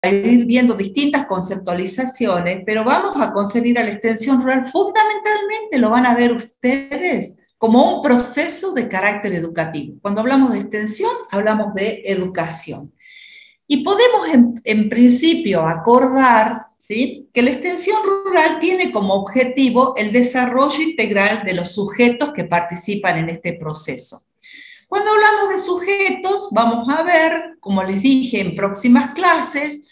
ir viendo distintas conceptualizaciones, pero vamos a concebir a la extensión rural, fundamentalmente lo van a ver ustedes como un proceso de carácter educativo. Cuando hablamos de extensión, hablamos de educación. Y podemos en principio acordar, ¿sí?, que la extensión rural tiene como objetivo el desarrollo integral de los sujetos que participan en este proceso. Cuando hablamos de sujetos, vamos a ver, como les dije en próximas clases,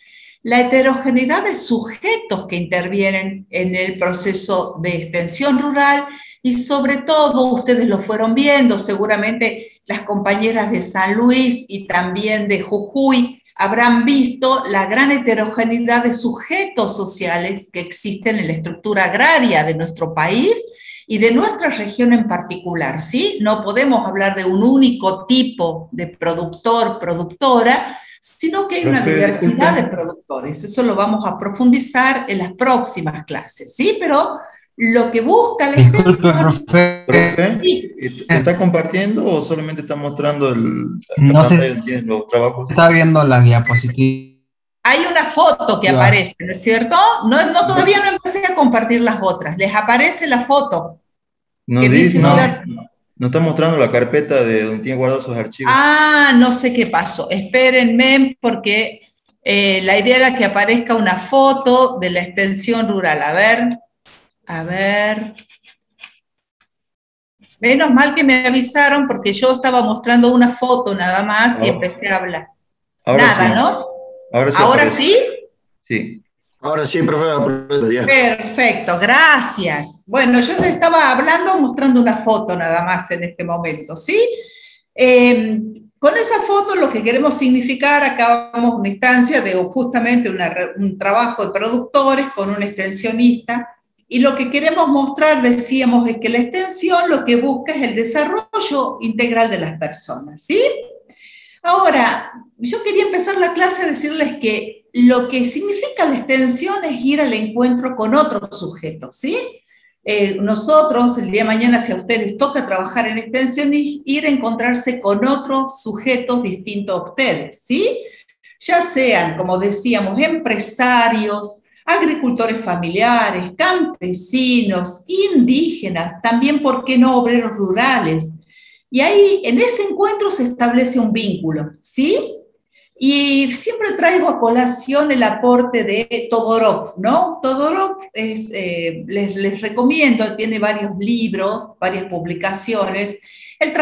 la heterogeneidad de sujetos que intervienen en el proceso de extensión rural y sobre todo, ustedes lo fueron viendo, seguramente las compañeras de San Luis y también de Jujuy habrán visto la gran heterogeneidad de sujetos sociales que existen en la estructura agraria de nuestro país y de nuestra región en particular, ¿sí? No podemos hablar de un único tipo de productor, productora, sino que hay una diversidad de productores. Eso lo vamos a profundizar en las próximas clases, ¿sí? Pero lo que busca la extensión... Profe, ¿sí? ¿Está compartiendo o solamente está mostrando no sé, los trabajos? Está viendo las diapositivas. Hay una foto que aparece, ¿no es cierto? Todavía no empecé a compartir las otras. ¿Les aparece la foto? No está mostrando la carpeta de donde tiene guardados sus archivos. Ah, no sé qué pasó. Espérenme porque la idea era que aparezca una foto de la extensión rural. A ver. Menos mal que me avisaron porque yo estaba mostrando una foto nada más y empecé a hablar. Nada, sí. ¿No? ¿Ahora sí? Sí. Ahora sí, profe. Perfecto, gracias. Bueno, yo estaba hablando mostrando una foto nada más en este momento, ¿sí? Con esa foto lo que queremos significar, acabamos una instancia de justamente un trabajo de productores con un extensionista, y lo que queremos mostrar, decíamos, es que la extensión lo que busca es el desarrollo integral de las personas, ¿sí? Ahora, yo quería empezar la clase a decirles que lo que significa la extensión es ir al encuentro con otros sujetos, ¿sí? Nosotros, el día de mañana, si a ustedes les toca trabajar en extensión, es ir a encontrarse con otros sujetos distintos a ustedes, ¿sí? Ya sean, como decíamos, empresarios, agricultores familiares, campesinos, indígenas, también, ¿por qué no, obreros rurales? Y ahí, en ese encuentro se establece un vínculo, ¿sí? Y siempre traigo a colación el aporte de Todorov, ¿no? Todorov les recomiendo, tiene varios libros, varias publicaciones. Él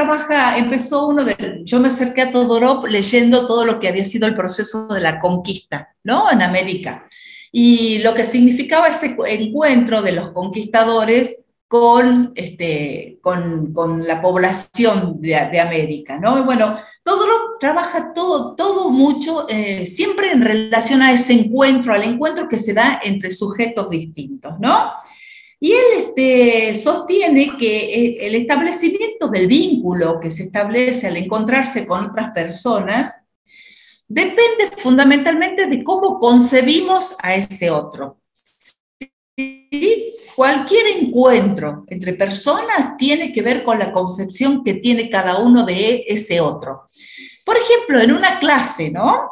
yo me acerqué a Todorov leyendo todo lo que había sido el proceso de la conquista, ¿no? En América. Y lo que significaba ese encuentro de los conquistadores con la población de América, ¿no? Y bueno, Todorov trabaja todo mucho, siempre en relación a ese encuentro, al encuentro que se da entre sujetos distintos, ¿no? Y él sostiene que el establecimiento del vínculo que se establece al encontrarse con otras personas depende fundamentalmente de cómo concebimos a ese otro. ¿Sí? Cualquier encuentro entre personas tiene que ver con la concepción que tiene cada uno de ese otro. Por ejemplo, en una clase, ¿no?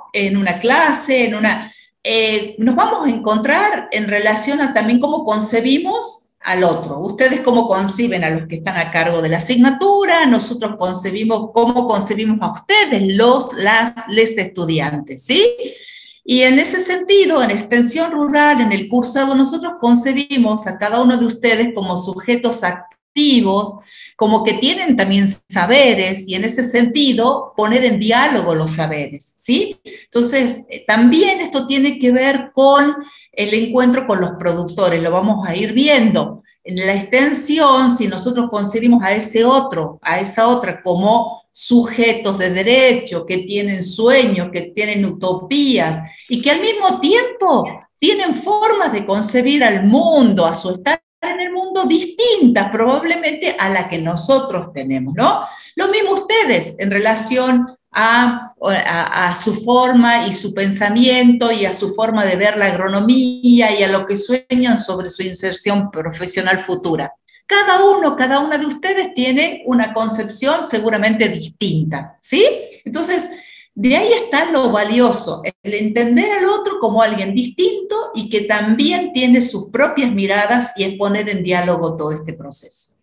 Nos vamos a encontrar en relación a también cómo concebimos al otro. Ustedes cómo conciben a los que están a cargo de la asignatura, nosotros cómo concebimos a ustedes, les estudiantes, ¿sí? Y en ese sentido, en extensión rural, en el cursado, nosotros concebimos a cada uno de ustedes como sujetos activos, como que tienen también saberes, y en ese sentido, poner en diálogo los saberes, ¿sí? Entonces, también esto tiene que ver con el encuentro con los productores, lo vamos a ir viendo. En la extensión, si nosotros concebimos a ese otro, a esa otra, como sujetos de derecho, que tienen sueños, que tienen utopías, y que al mismo tiempo tienen formas de concebir al mundo, a su estar en el mundo distintas probablemente a la que nosotros tenemos, ¿no? Lo mismo ustedes en relación a su forma y su pensamiento y a su forma de ver la agronomía y a lo que sueñan sobre su inserción profesional futura. Cada una de ustedes tiene una concepción seguramente distinta, ¿sí? Entonces, De ahí está lo valioso, el entender al otro como alguien distinto y que también tiene sus propias miradas y es poner en diálogo todo este proceso.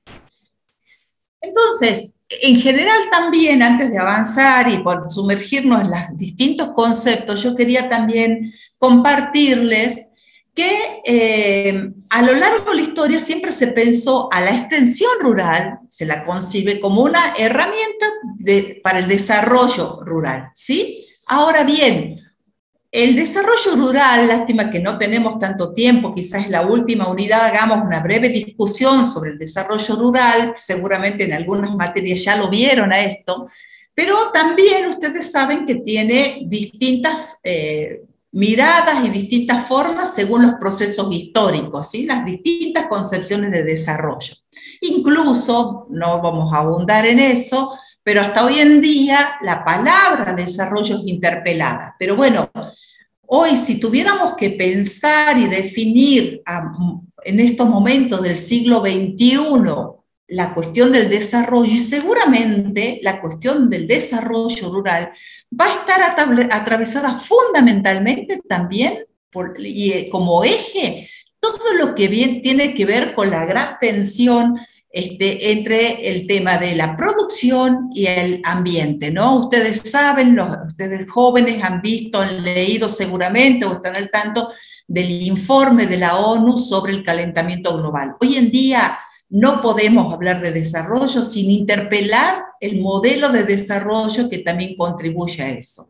Entonces, en general también, antes de avanzar y por sumergirnos en los distintos conceptos, yo quería también compartirles que a lo largo de la historia siempre se pensó a la extensión rural, se la concibe como una herramienta para el desarrollo rural, ¿sí? Ahora bien, el desarrollo rural, lástima que no tenemos tanto tiempo, quizás en la última unidad hagamos una breve discusión sobre el desarrollo rural, seguramente en algunas materias ya lo vieron a esto, pero también ustedes saben que tiene distintas miradas y distintas formas según los procesos históricos, ¿sí? Las distintas concepciones de desarrollo. Incluso, no vamos a abundar en eso, pero hasta hoy en día la palabra desarrollo es interpelada. Pero bueno, hoy si tuviéramos que pensar y definir en estos momentos del siglo XXI la cuestión del desarrollo, y seguramente la cuestión del desarrollo rural va a estar atravesada fundamentalmente también como eje todo lo que tiene que ver con la gran tensión entre el tema de la producción y el ambiente, ¿no? Ustedes saben, ustedes jóvenes han visto, han leído seguramente o están al tanto del informe de la ONU sobre el calentamiento global. Hoy en día no podemos hablar de desarrollo sin interpelar el modelo de desarrollo que también contribuye a eso.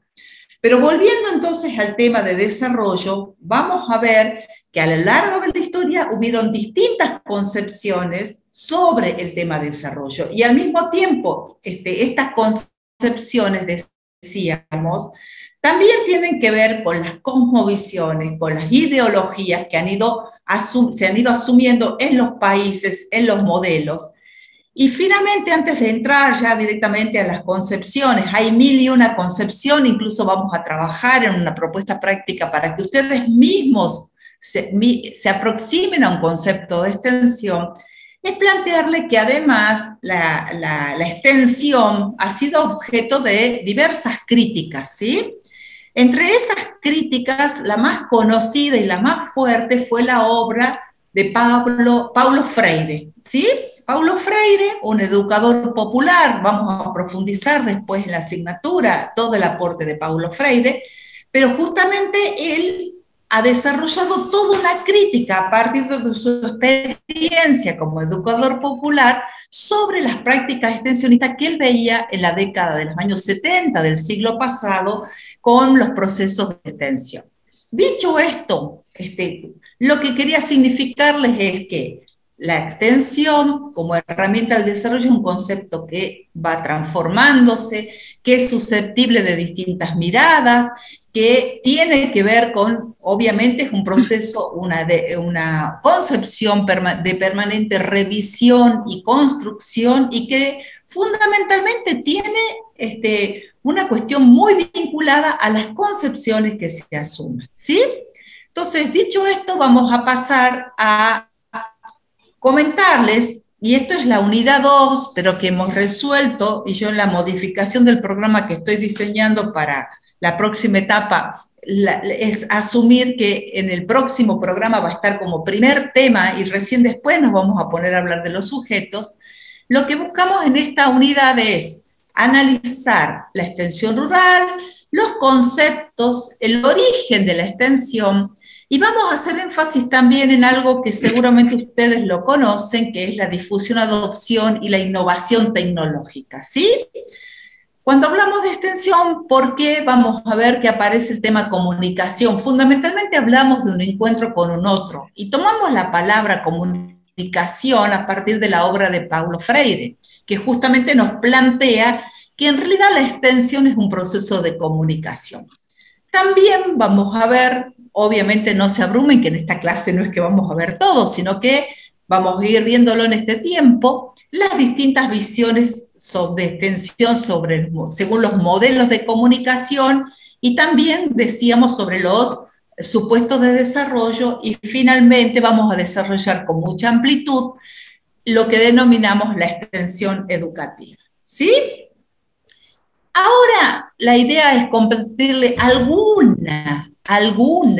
Pero volviendo entonces al tema de desarrollo, vamos a ver que a lo largo de la historia hubieron distintas concepciones sobre el tema de desarrollo. Y al mismo tiempo, estas concepciones, decíamos, también tienen que ver con las cosmovisiones, con las ideologías que se han ido asumiendo en los países, en los modelos. Y finalmente, antes de entrar ya directamente a las concepciones, hay 1001 concepción, incluso vamos a trabajar en una propuesta práctica para que ustedes mismos se aproximen a un concepto de extensión, es plantearle que además la extensión ha sido objeto de diversas críticas, ¿sí? Entre esas críticas, la más conocida y la más fuerte fue la obra de Paulo Freire, ¿sí? Paulo Freire, un educador popular, vamos a profundizar después en la asignatura todo el aporte de Paulo Freire, pero justamente él ha desarrollado toda una crítica a partir de su experiencia como educador popular sobre las prácticas extensionistas que él veía en la década de los años 70 del siglo pasado con los procesos de extensión. Dicho esto, lo que quería significarles es que la extensión como herramienta del desarrollo es un concepto que va transformándose, que es susceptible de distintas miradas, que tiene que ver con, obviamente es un proceso, una concepción de permanente revisión y construcción y que fundamentalmente tiene una cuestión muy vinculada a las concepciones que se asumen, ¿sí? Entonces, dicho esto, vamos a pasar a comentarles, y esto es la unidad 2, pero que hemos resuelto, y yo en la modificación del programa que estoy diseñando para la próxima etapa, es asumir que en el próximo programa va a estar como primer tema, y recién después nos vamos a poner a hablar de los sujetos. Lo que buscamos en esta unidad es analizar la extensión rural, los conceptos, el origen de la extensión, y vamos a hacer énfasis también en algo que seguramente ustedes lo conocen, que es la difusión, adopción y la innovación tecnológica, ¿sí? Cuando hablamos de extensión, ¿por qué? Vamos a ver que aparece el tema comunicación. Fundamentalmente hablamos de un encuentro con un otro, y tomamos la palabra comunicación a partir de la obra de Paulo Freire, que justamente nos plantea que en realidad la extensión es un proceso de comunicación. También vamos a ver, obviamente no se abrumen que en esta clase no es que vamos a ver todo, sino que vamos a ir viéndolo en este tiempo, las distintas visiones de extensión según los modelos de comunicación y también decíamos sobre los supuestos de desarrollo y finalmente vamos a desarrollar con mucha amplitud lo que denominamos la extensión educativa. ¿Sí? Ahora la idea es compartirle alguna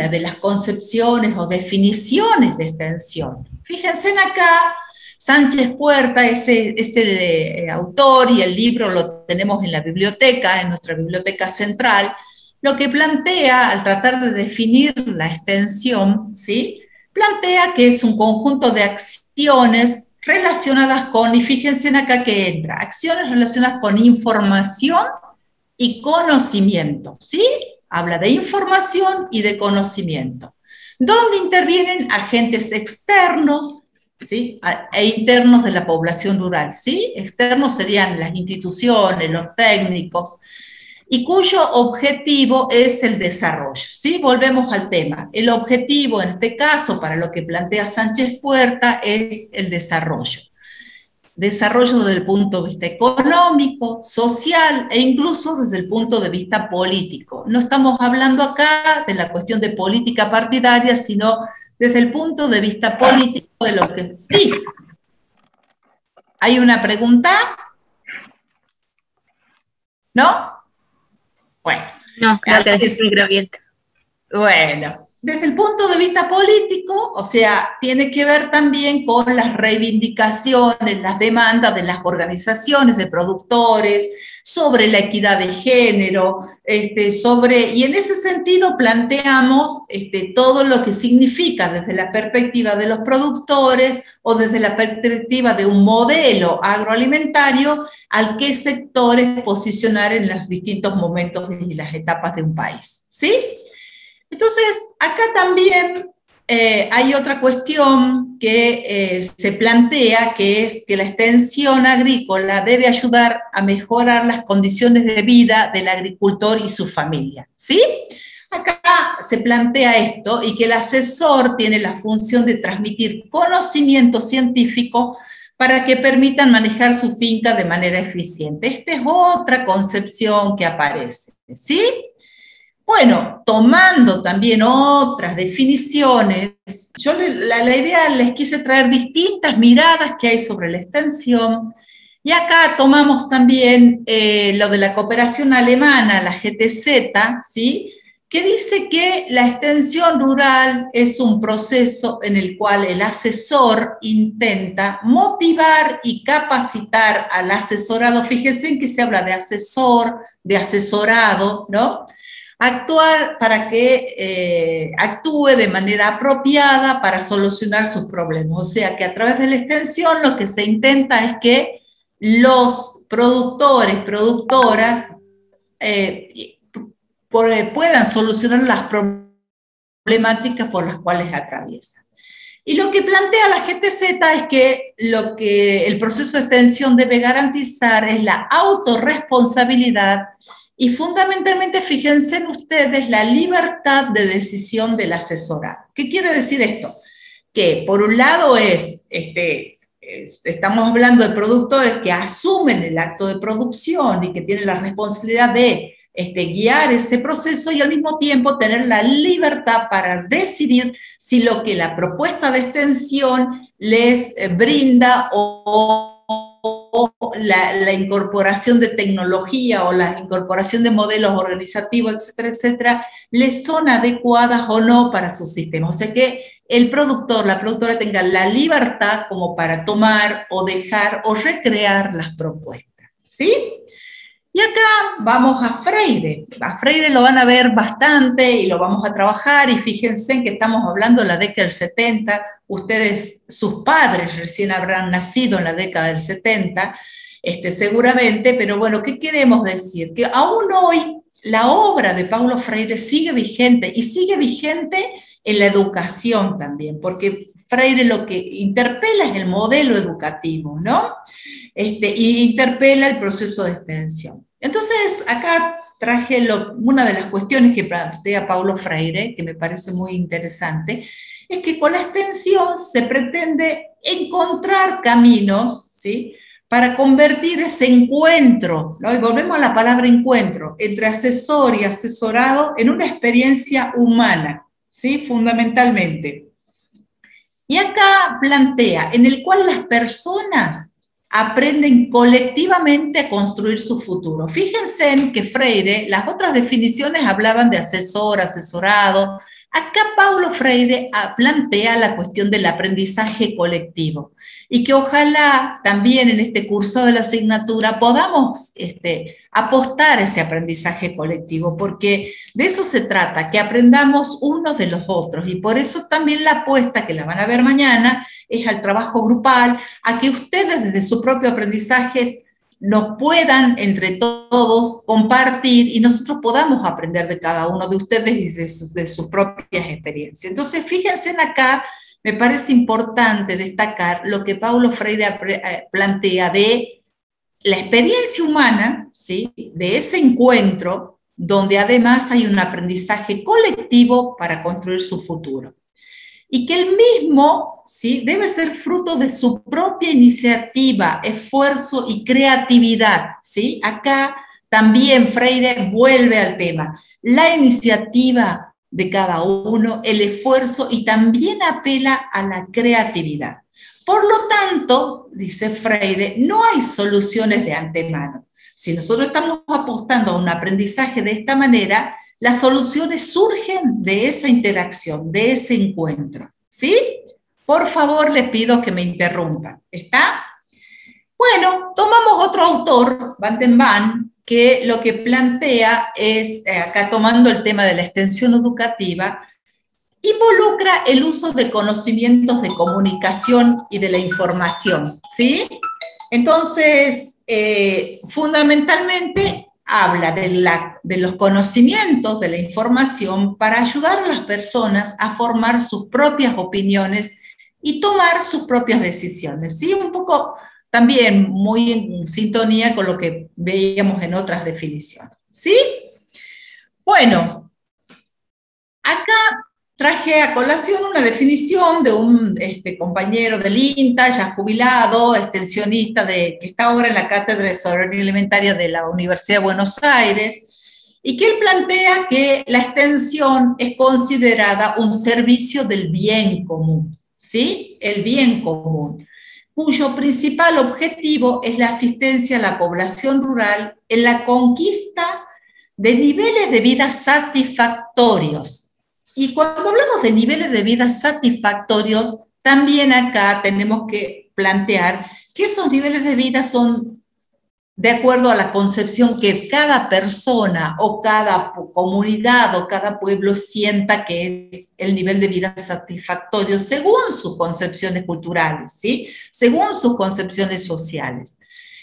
de las concepciones o definiciones de extensión. Fíjense en acá, Sánchez Puerta es el autor y el libro lo tenemos en la biblioteca, en nuestra biblioteca central. Lo que plantea, al tratar de definir la extensión, ¿sí? Plantea que es un conjunto de acciones relacionadas con, y fíjense en acá que entra, acciones relacionadas con información y conocimiento, ¿sí? Habla de información y de conocimiento, donde intervienen agentes externos, ¿sí? E internos de la población rural, ¿sí? Externos serían las instituciones, los técnicos, y cuyo objetivo es el desarrollo, ¿sí? Volvemos al tema. El objetivo, en este caso, para lo que plantea Sánchez Puerta, es el desarrollo. Desarrollo desde el punto de vista económico, social e incluso desde el punto de vista político. No estamos hablando acá de la cuestión de política partidaria, sino desde el punto de vista político de lo que... Sí. ¿Hay una pregunta? ¿No? Bueno. No, creo que es bien. Bueno, desde el punto de vista político, o sea, tiene que ver también con las reivindicaciones, las demandas de las organizaciones de productores, sobre la equidad de género, y en ese sentido planteamos todo lo que significa desde la perspectiva de los productores o desde la perspectiva de un modelo agroalimentario al qué sectores posicionar en los distintos momentos y las etapas de un país, ¿sí? Entonces, acá también hay otra cuestión que se plantea, que es que la extensión agrícola debe ayudar a mejorar las condiciones de vida del agricultor y su familia, ¿sí? Acá se plantea esto y que el asesor tiene la función de transmitir conocimiento científico para que permitan manejar su finca de manera eficiente. Esta es otra concepción que aparece, ¿sí? Bueno, tomando también otras definiciones, yo la idea les quise traer distintas miradas que hay sobre la extensión, y acá tomamos también lo de la cooperación alemana, la GTZ, ¿sí? Que dice que la extensión rural es un proceso en el cual el asesor intenta motivar y capacitar al asesorado. Fíjense en que se habla de asesor, de asesorado, ¿no? Actuar para que actúe de manera apropiada para solucionar sus problemas. O sea que a través de la extensión lo que se intenta es que los productores, productoras puedan solucionar las problemáticas por las cuales atraviesan. Y lo que plantea la GTZ es que lo que el proceso de extensión debe garantizar es la autorresponsabilidad y fundamentalmente, fíjense en ustedes, la libertad de decisión del asesorado. ¿Qué quiere decir esto? Que por un lado estamos hablando de productores que asumen el acto de producción y que tienen la responsabilidad de guiar ese proceso y al mismo tiempo tener la libertad para decidir si lo que la propuesta de extensión les brinda o la incorporación de tecnología o la incorporación de modelos organizativos, etcétera, etcétera, les son adecuadas o no para su sistema. O sea que el productor, la productora tenga la libertad como para tomar o dejar o recrear las propuestas, ¿sí? Y acá vamos a Freire. A Freire lo van a ver bastante y lo vamos a trabajar, y fíjense en que estamos hablando de la década del 70, ustedes, sus padres recién habrán nacido en la década del 70, seguramente, pero bueno, ¿qué queremos decir? Que aún hoy la obra de Paulo Freire sigue vigente, y sigue vigente en la educación también, porque Freire lo que interpela es el modelo educativo, ¿no? Y interpela el proceso de extensión. Entonces, acá traje una de las cuestiones que plantea Paulo Freire, que me parece muy interesante, es que con la extensión se pretende encontrar caminos, ¿sí?, para convertir ese encuentro, ¿no? Y volvemos a la palabra encuentro, entre asesor y asesorado en una experiencia humana, ¿sí?, fundamentalmente. Y acá plantea, en el cual las personas aprenden colectivamente a construir su futuro. Fíjense en que Freire, las otras definiciones hablaban de asesor, asesorado. Acá Paulo Freire plantea la cuestión del aprendizaje colectivo y que ojalá también en este curso de la asignatura podamos apostar a ese aprendizaje colectivo, porque de eso se trata, que aprendamos unos de los otros, y por eso también la apuesta, que la van a ver mañana, es al trabajo grupal, a que ustedes desde su propio aprendizaje nos puedan entre todos compartir y nosotros podamos aprender de cada uno de ustedes y de sus propias experiencias. Entonces, fíjense en acá, me parece importante destacar lo que Paulo Freire plantea de la experiencia humana, ¿sí? De ese encuentro, donde además hay un aprendizaje colectivo para construir su futuro. Y que el mismo, ¿sí? Debe ser fruto de su propia iniciativa, esfuerzo y creatividad, ¿sí? Acá también Freire vuelve al tema, la iniciativa de cada uno, el esfuerzo, y también apela a la creatividad. Por lo tanto, dice Freire, no hay soluciones de antemano. Si nosotros estamos apostando a un aprendizaje de esta manera, las soluciones surgen de esa interacción, de ese encuentro, ¿sí? Por favor, le pido que me interrumpan. ¿Está? Bueno, tomamos otro autor, Van den Ban, que lo que plantea es, acá tomando el tema de la extensión educativa, involucra el uso de conocimientos de comunicación y de la información, ¿sí? Entonces, fundamentalmente, habla de los conocimientos, de la información, para ayudar a las personas a formar sus propias opiniones y tomar sus propias decisiones. ¿Sí? Un poco también muy en sintonía con lo que veíamos en otras definiciones. ¿Sí? Bueno, acá traje a colación una definición de un compañero del INTA, ya jubilado, extensionista, que está ahora en la Cátedra de Soberanía Alimentaria de la Universidad de Buenos Aires, y que él plantea que la extensión es considerada un servicio del bien común, ¿sí? El bien común, cuyo principal objetivo es la asistencia a la población rural en la conquista de niveles de vida satisfactorios. Y cuando hablamos de niveles de vida satisfactorios, también acá tenemos que plantear que esos niveles de vida son de acuerdo a la concepción que cada persona o cada comunidad o cada pueblo sienta que es el nivel de vida satisfactorio según sus concepciones culturales, ¿sí? Según sus concepciones sociales.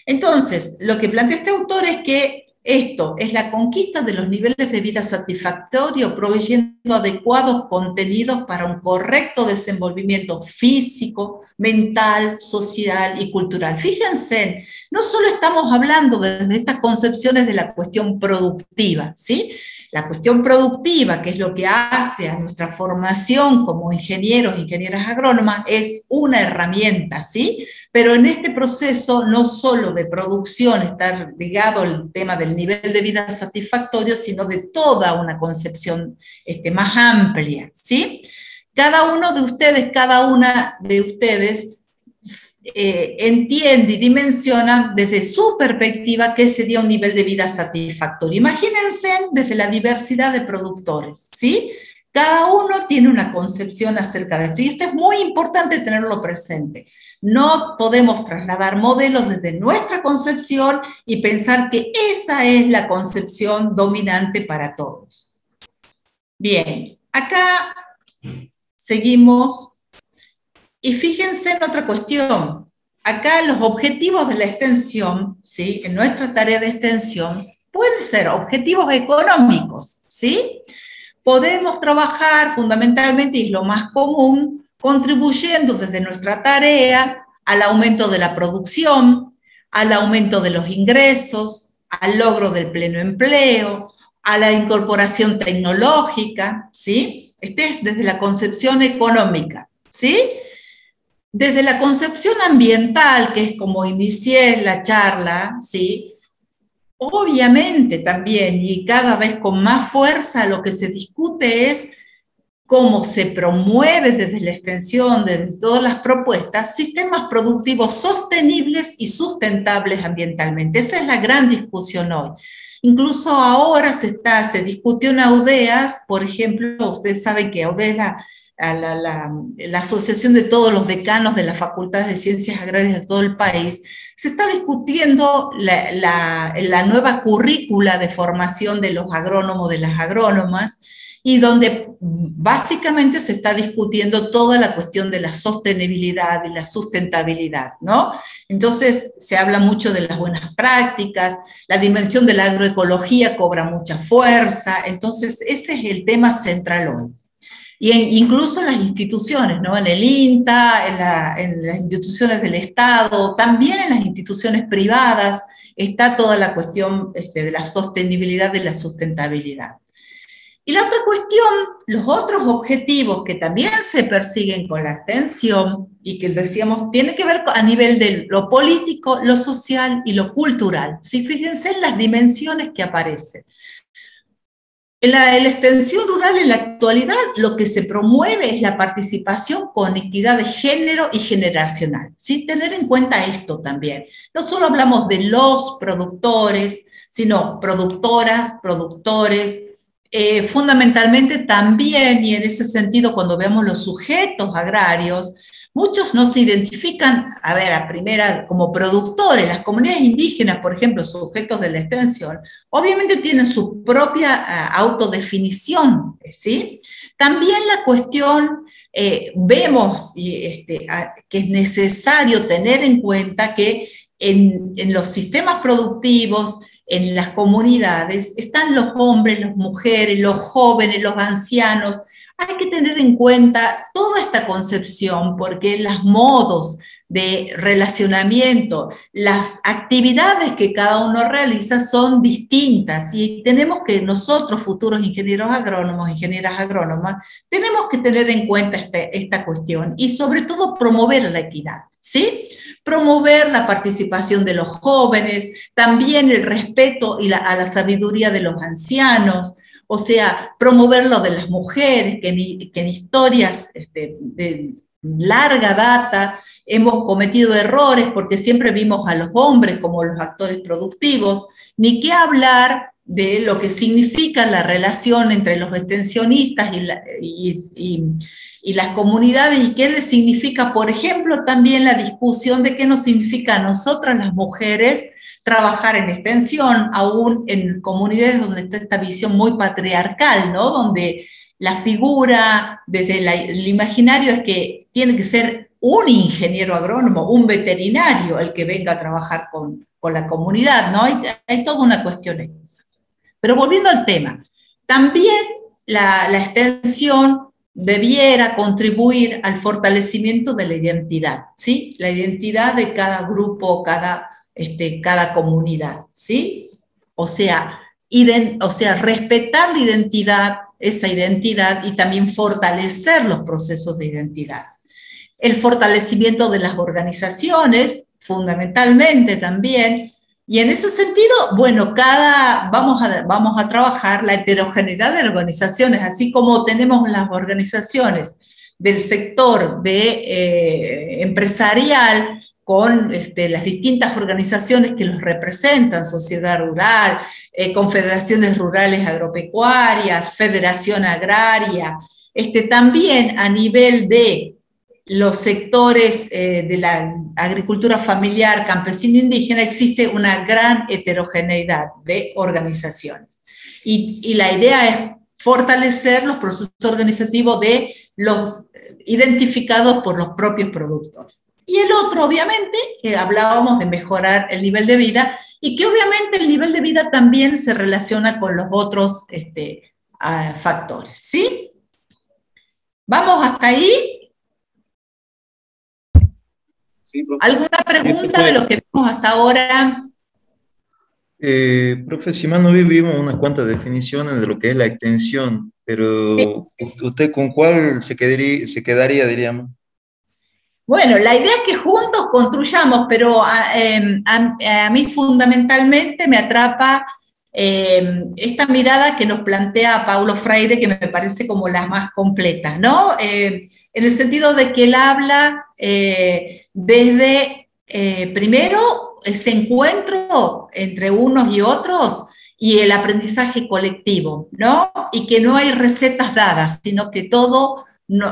Entonces, lo que plantea este autor es que esto es la conquista de los niveles de vida satisfactorio, proveyendo adecuados contenidos para un correcto desenvolvimiento físico, mental, social y cultural. Fíjense, no solo estamos hablando de estas concepciones de la cuestión productiva, ¿sí? La cuestión productiva, que es lo que hace a nuestra formación como ingenieros, ingenieras agrónomas, es una herramienta, ¿sí? Pero en este proceso no solo de producción está ligado el tema del nivel de vida satisfactorio, sino de toda una concepción más amplia, ¿sí? Cada uno de ustedes, cada una de ustedes entiende y dimensiona desde su perspectiva qué sería un nivel de vida satisfactorio. Imagínense desde la diversidad de productores, ¿sí? Cada uno tiene una concepción acerca de esto, y esto es muy importante tenerlo presente. No podemos trasladar modelos desde nuestra concepción y pensar que esa es la concepción dominante para todos. Bien, acá seguimos. Y fíjense en otra cuestión. Acá los objetivos de la extensión, ¿sí? En nuestra tarea de extensión, pueden ser objetivos económicos, ¿sí? Podemos trabajar fundamentalmente, y es lo más común, contribuyendo desde nuestra tarea al aumento de la producción, al aumento de los ingresos, al logro del pleno empleo, a la incorporación tecnológica, ¿sí? Este es desde la concepción económica, ¿sí? Desde la concepción ambiental, que es como inicié la charla, ¿sí? Obviamente también, y cada vez con más fuerza, lo que se discute es cómo se promueve desde la extensión, desde todas las propuestas, sistemas productivos sostenibles y sustentables ambientalmente. Esa es la gran discusión hoy. Incluso ahora se discutió en AUDEAS, por ejemplo, ustedes saben que AUDEAS es la asociación de todos los decanos de las facultades de ciencias agrarias de todo el país. Se está discutiendo la nueva currícula de formación de los agrónomos, de las agrónomas, y donde básicamente se está discutiendo toda la cuestión de la sostenibilidad y la sustentabilidad, ¿no? Entonces se habla mucho de las buenas prácticas, la dimensión de la agroecología cobra mucha fuerza, entonces ese es el tema central hoy. Y incluso en las instituciones, ¿no? En el INTA, en las instituciones del Estado, también en las instituciones privadas, está toda la cuestión de la sostenibilidad y la sustentabilidad. Y la otra cuestión, los otros objetivos que también se persiguen con la extensión y que decíamos tiene que ver a nivel de lo político, lo social y lo cultural. ¿Sí? Fíjense en las dimensiones que aparecen. En la extensión rural en la actualidad lo que se promueve es la participación con equidad de género y generacional. ¿Sí? Tener en cuenta esto también. No solo hablamos de los productores, sino productoras, productores, fundamentalmente también, y en ese sentido cuando vemos los sujetos agrarios, muchos no se identifican, a primera, como productores. Las comunidades indígenas, por ejemplo, sujetos de la extensión, obviamente tienen su propia autodefinición, ¿sí? También la cuestión, vemos que es necesario tener en cuenta que en los sistemas productivos, en las comunidades, están los hombres, las mujeres, los jóvenes, los ancianos. Hay que tener en cuenta toda esta concepción porque los modos de relacionamiento, las actividades que cada uno realiza son distintas y tenemos que nosotros, futuros ingenieros agrónomos, ingenieras agrónomas, tenemos que tener en cuenta esta cuestión y sobre todo promover la equidad, ¿sí? Promover la participación de los jóvenes, también el respeto a la sabiduría de los ancianos, o sea, promover lo de las mujeres, que en historias de larga data hemos cometido errores porque siempre vimos a los hombres como los actores productivos, ni qué hablar de lo que significa la relación entre los extensionistas y las comunidades y qué les significa, por ejemplo, también la discusión de qué nos significa a nosotras las mujeres trabajar en extensión, aún en comunidades donde está esta visión muy patriarcal, ¿no? Donde la figura desde el imaginario es que tiene que ser un ingeniero agrónomo, un veterinario el que venga a trabajar con la comunidad, ¿no? Hay toda una cuestión ahí. Pero volviendo al tema, también la extensión debiera contribuir al fortalecimiento de la identidad, ¿sí? La identidad de cada grupo, cada comunidad, ¿sí? O sea, respetar la identidad, esa identidad, y también fortalecer los procesos de identidad. El fortalecimiento de las organizaciones, fundamentalmente también, y en ese sentido, bueno, vamos a trabajar la heterogeneidad de organizaciones, así como tenemos las organizaciones del sector empresarial, con las distintas organizaciones que los representan, Sociedad Rural, Confederaciones Rurales Agropecuarias, Federación Agraria, también a nivel de los sectores de la agricultura familiar, campesina e indígena, existe una gran heterogeneidad de organizaciones. Y la idea es fortalecer los procesos organizativos de los identificados por los propios productores. Y el otro, obviamente, que hablábamos de mejorar el nivel de vida, y que obviamente el nivel de vida también se relaciona con los otros factores, ¿sí? ¿Vamos hasta ahí? Sí, profe. ¿Alguna pregunta de lo que vimos hasta ahora? Profe, si mal no vimos unas cuantas definiciones de lo que es la extensión, pero sí. ¿Usted con cuál se quedaría, diríamos? Bueno, la idea es que juntos construyamos, pero a mí fundamentalmente me atrapa esta mirada que nos plantea Paulo Freire, que me parece como la más completa, ¿no? En el sentido de que él habla desde, primero, ese encuentro entre unos y otros y el aprendizaje colectivo, ¿no? Y que no hay recetas dadas, sino que todo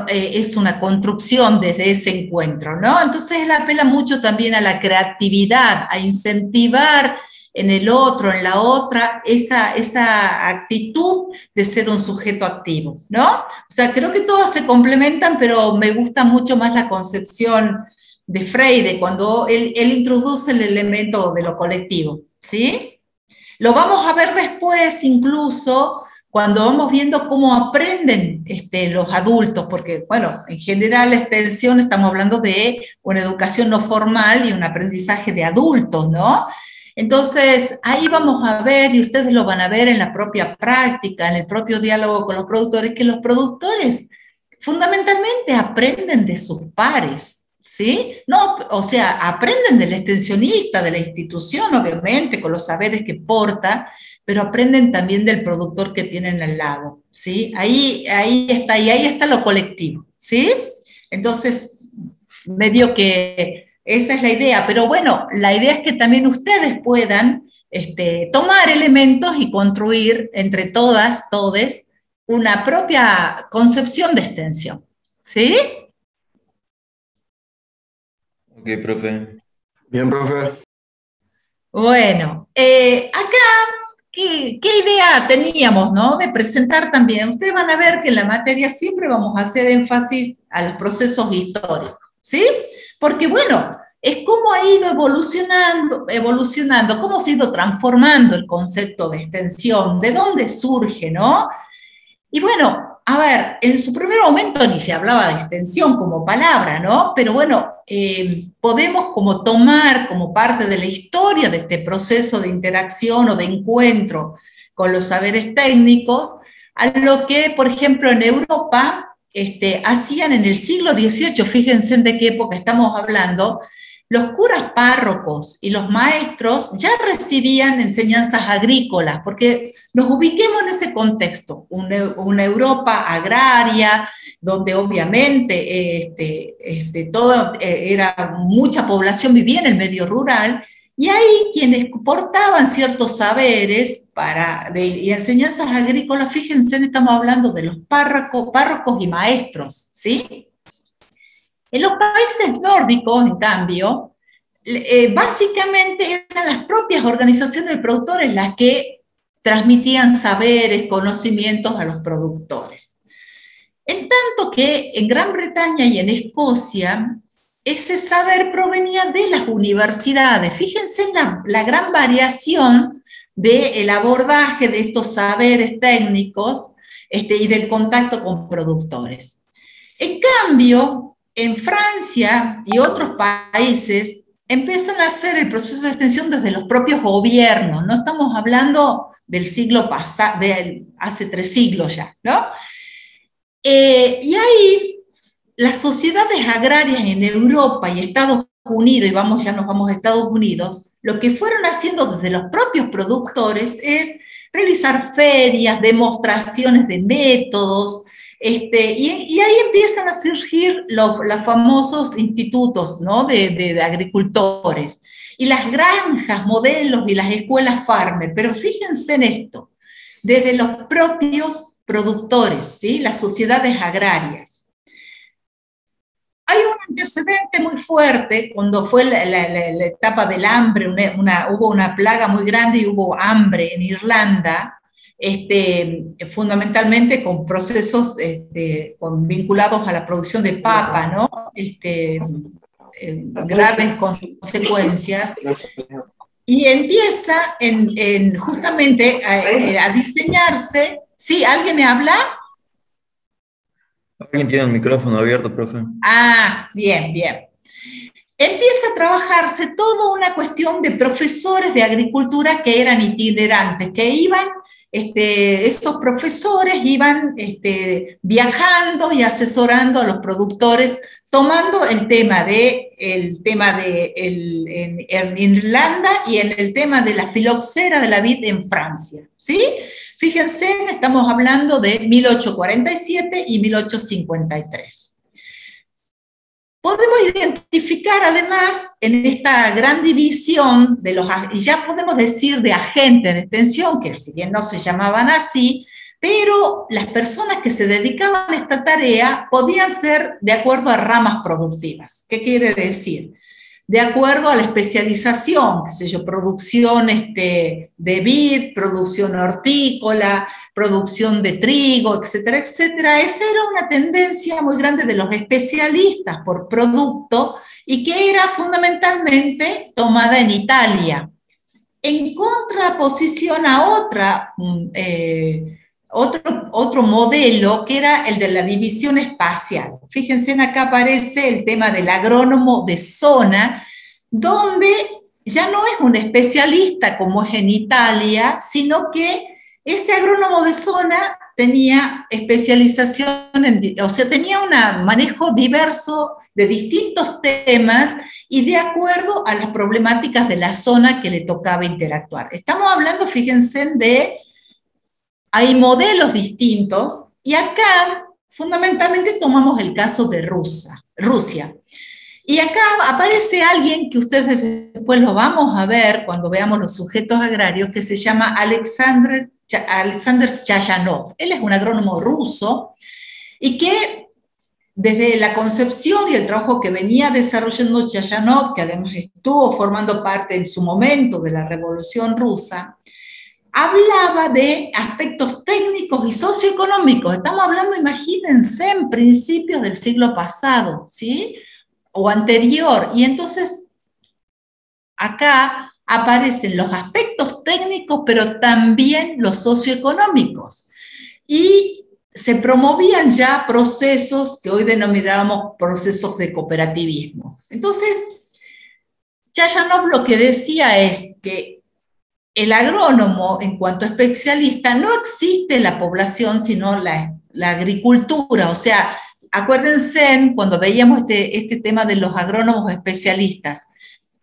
es una construcción desde ese encuentro, ¿no? Entonces él apela mucho también a la creatividad, a incentivar en el otro, en la otra, esa actitud de ser un sujeto activo, ¿no? O sea, creo que todas se complementan, pero me gusta mucho más la concepción de Freire, cuando él introduce el elemento de lo colectivo, ¿sí? Lo vamos a ver después, incluso, cuando vamos viendo cómo aprenden los adultos, porque, bueno, en general la extensión estamos hablando de una educación no formal y un aprendizaje de adultos, ¿no? Entonces, ahí vamos a ver, y ustedes lo van a ver en la propia práctica, en el propio diálogo con los productores, que los productores fundamentalmente aprenden de sus pares, ¿sí? No, o sea, aprenden del extensionista, de la institución, obviamente, con los saberes que porta, pero aprenden también del productor que tienen al lado, ¿sí? Ahí está lo colectivo, ¿sí? Entonces, medio que esa es la idea, pero bueno, la idea es que también ustedes puedan tomar elementos y construir entre todas, todes, una propia concepción de extensión, ¿sí? Ok, profe. Bien, profe. Bueno, acá, ¿qué idea teníamos, no? De presentar también. Ustedes van a ver que en la materia siempre vamos a hacer énfasis a los procesos históricos, ¿sí? Porque, bueno, es cómo ha ido evolucionando, cómo se ha ido transformando el concepto de extensión, de dónde surge, ¿no? Y bueno, a ver, en su primer momento ni se hablaba de extensión como palabra, ¿no? Pero bueno, podemos como tomar como parte de la historia de este proceso de interacción o de encuentro con los saberes técnicos, a lo que, por ejemplo, en Europa hacían en el siglo XVIII, fíjense de qué época estamos hablando, los curas párrocos y los maestros ya recibían enseñanzas agrícolas, porque nos ubiquemos en ese contexto, una Europa agraria, donde obviamente mucha población vivía en el medio rural, y ahí quienes portaban ciertos saberes y enseñanzas agrícolas, fíjense, estamos hablando de los párrocos y maestros, ¿sí? En los países nórdicos, en cambio, básicamente eran las propias organizaciones de productores las que transmitían saberes, conocimientos a los productores. En tanto que en Gran Bretaña y en Escocia, ese saber provenía de las universidades. Fíjense en la gran variación del abordaje de estos saberes técnicos y del contacto con productores. En cambio, en Francia y otros países empiezan a hacer el proceso de extensión desde los propios gobiernos, no estamos hablando del siglo pasado, hace 3 siglos ya, ¿no? Y ahí las sociedades agrarias en Europa y Estados Unidos, y ya nos vamos a Estados Unidos, lo que fueron haciendo desde los propios productores es realizar ferias, demostraciones de métodos, y ahí empiezan a surgir los famosos institutos, ¿no? de agricultores, y las granjas, modelos y las escuelas farmer. Pero fíjense en esto, desde los propios productores, ¿sí? Las sociedades agrarias. Hay un antecedente muy fuerte cuando fue la etapa del hambre, hubo una plaga muy grande y hubo hambre en Irlanda, fundamentalmente con procesos vinculados a la producción de papa, ¿no? Graves consecuencias. Y empieza justamente a diseñarse. ¿Sí? ¿Alguien me habla? Alguien tiene el micrófono abierto, profe. Ah, bien, bien. Empieza a trabajarse toda una cuestión de profesores de agricultura que eran itinerantes, que iban esos profesores iban viajando y asesorando a los productores, tomando el tema en Irlanda y el tema de la filoxera de la vid en Francia, ¿sí? Fíjense, estamos hablando de 1847 y 1853. Podemos identificar además en esta gran división y ya podemos decir de agentes de extensión, que si bien no se llamaban así, pero las personas que se dedicaban a esta tarea podían ser de acuerdo a ramas productivas. ¿Qué quiere decir? De acuerdo a la especialización, qué sé yo, producción de vid, producción hortícola, producción de trigo, etcétera, etcétera. Esa era una tendencia muy grande de los especialistas por producto y que era fundamentalmente tomada en Italia, en contraposición a otro modelo que era el de la división espacial. Fíjense, acá aparece el tema del agrónomo de zona, donde ya no es un especialista como es en Italia, sino que ese agrónomo de zona tenía especialización, o sea, tenía un manejo diverso de distintos temas y de acuerdo a las problemáticas de la zona que le tocaba interactuar. Estamos hablando, fíjense, hay modelos distintos, y acá fundamentalmente tomamos el caso de Rusia. Y acá aparece alguien que ustedes después lo vamos a ver cuando veamos los sujetos agrarios, que se llama Alexander Chazhanov. Él es un agrónomo ruso y que desde la concepción y el trabajo que venía desarrollando Chazhanov, que además estuvo formando parte en su momento de la Revolución Rusa, hablaba de aspectos técnicos y socioeconómicos. Estamos hablando, imagínense, en principios del siglo pasado, ¿sí? O anterior. Y entonces, acá aparecen los aspectos técnicos, pero también los socioeconómicos. Y se promovían ya procesos que hoy denominamos procesos de cooperativismo. Entonces, Chazhanov lo que decía es que el agrónomo, en cuanto a especialista, no existe en la población, sino la agricultura. O sea, acuérdense cuando veíamos este tema de los agrónomos especialistas,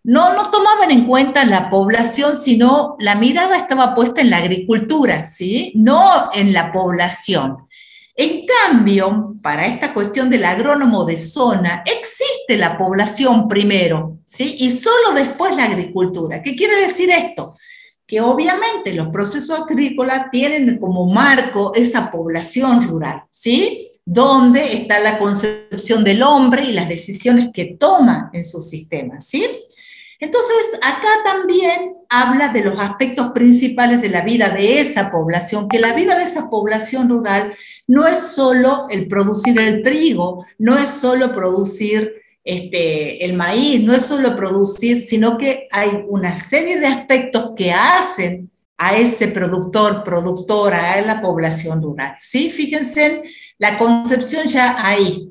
no tomaban en cuenta la población, sino la mirada estaba puesta en la agricultura, ¿sí? No en la población. En cambio, para esta cuestión del agrónomo de zona, existe la población primero, ¿sí? Y solo después la agricultura. ¿Qué quiere decir esto? Que obviamente los procesos agrícolas tienen como marco esa población rural, ¿sí? Donde está la concepción del hombre y las decisiones que toma en su sistema, ¿sí? Entonces, acá también habla de los aspectos principales de la vida de esa población, que la vida de esa población rural no es solo el producir el trigo, no es solo producir el maíz, no es solo producir, sino que hay una serie de aspectos que hacen a ese productor, productora, a la población rural, ¿sí? Fíjense la concepción ya ahí.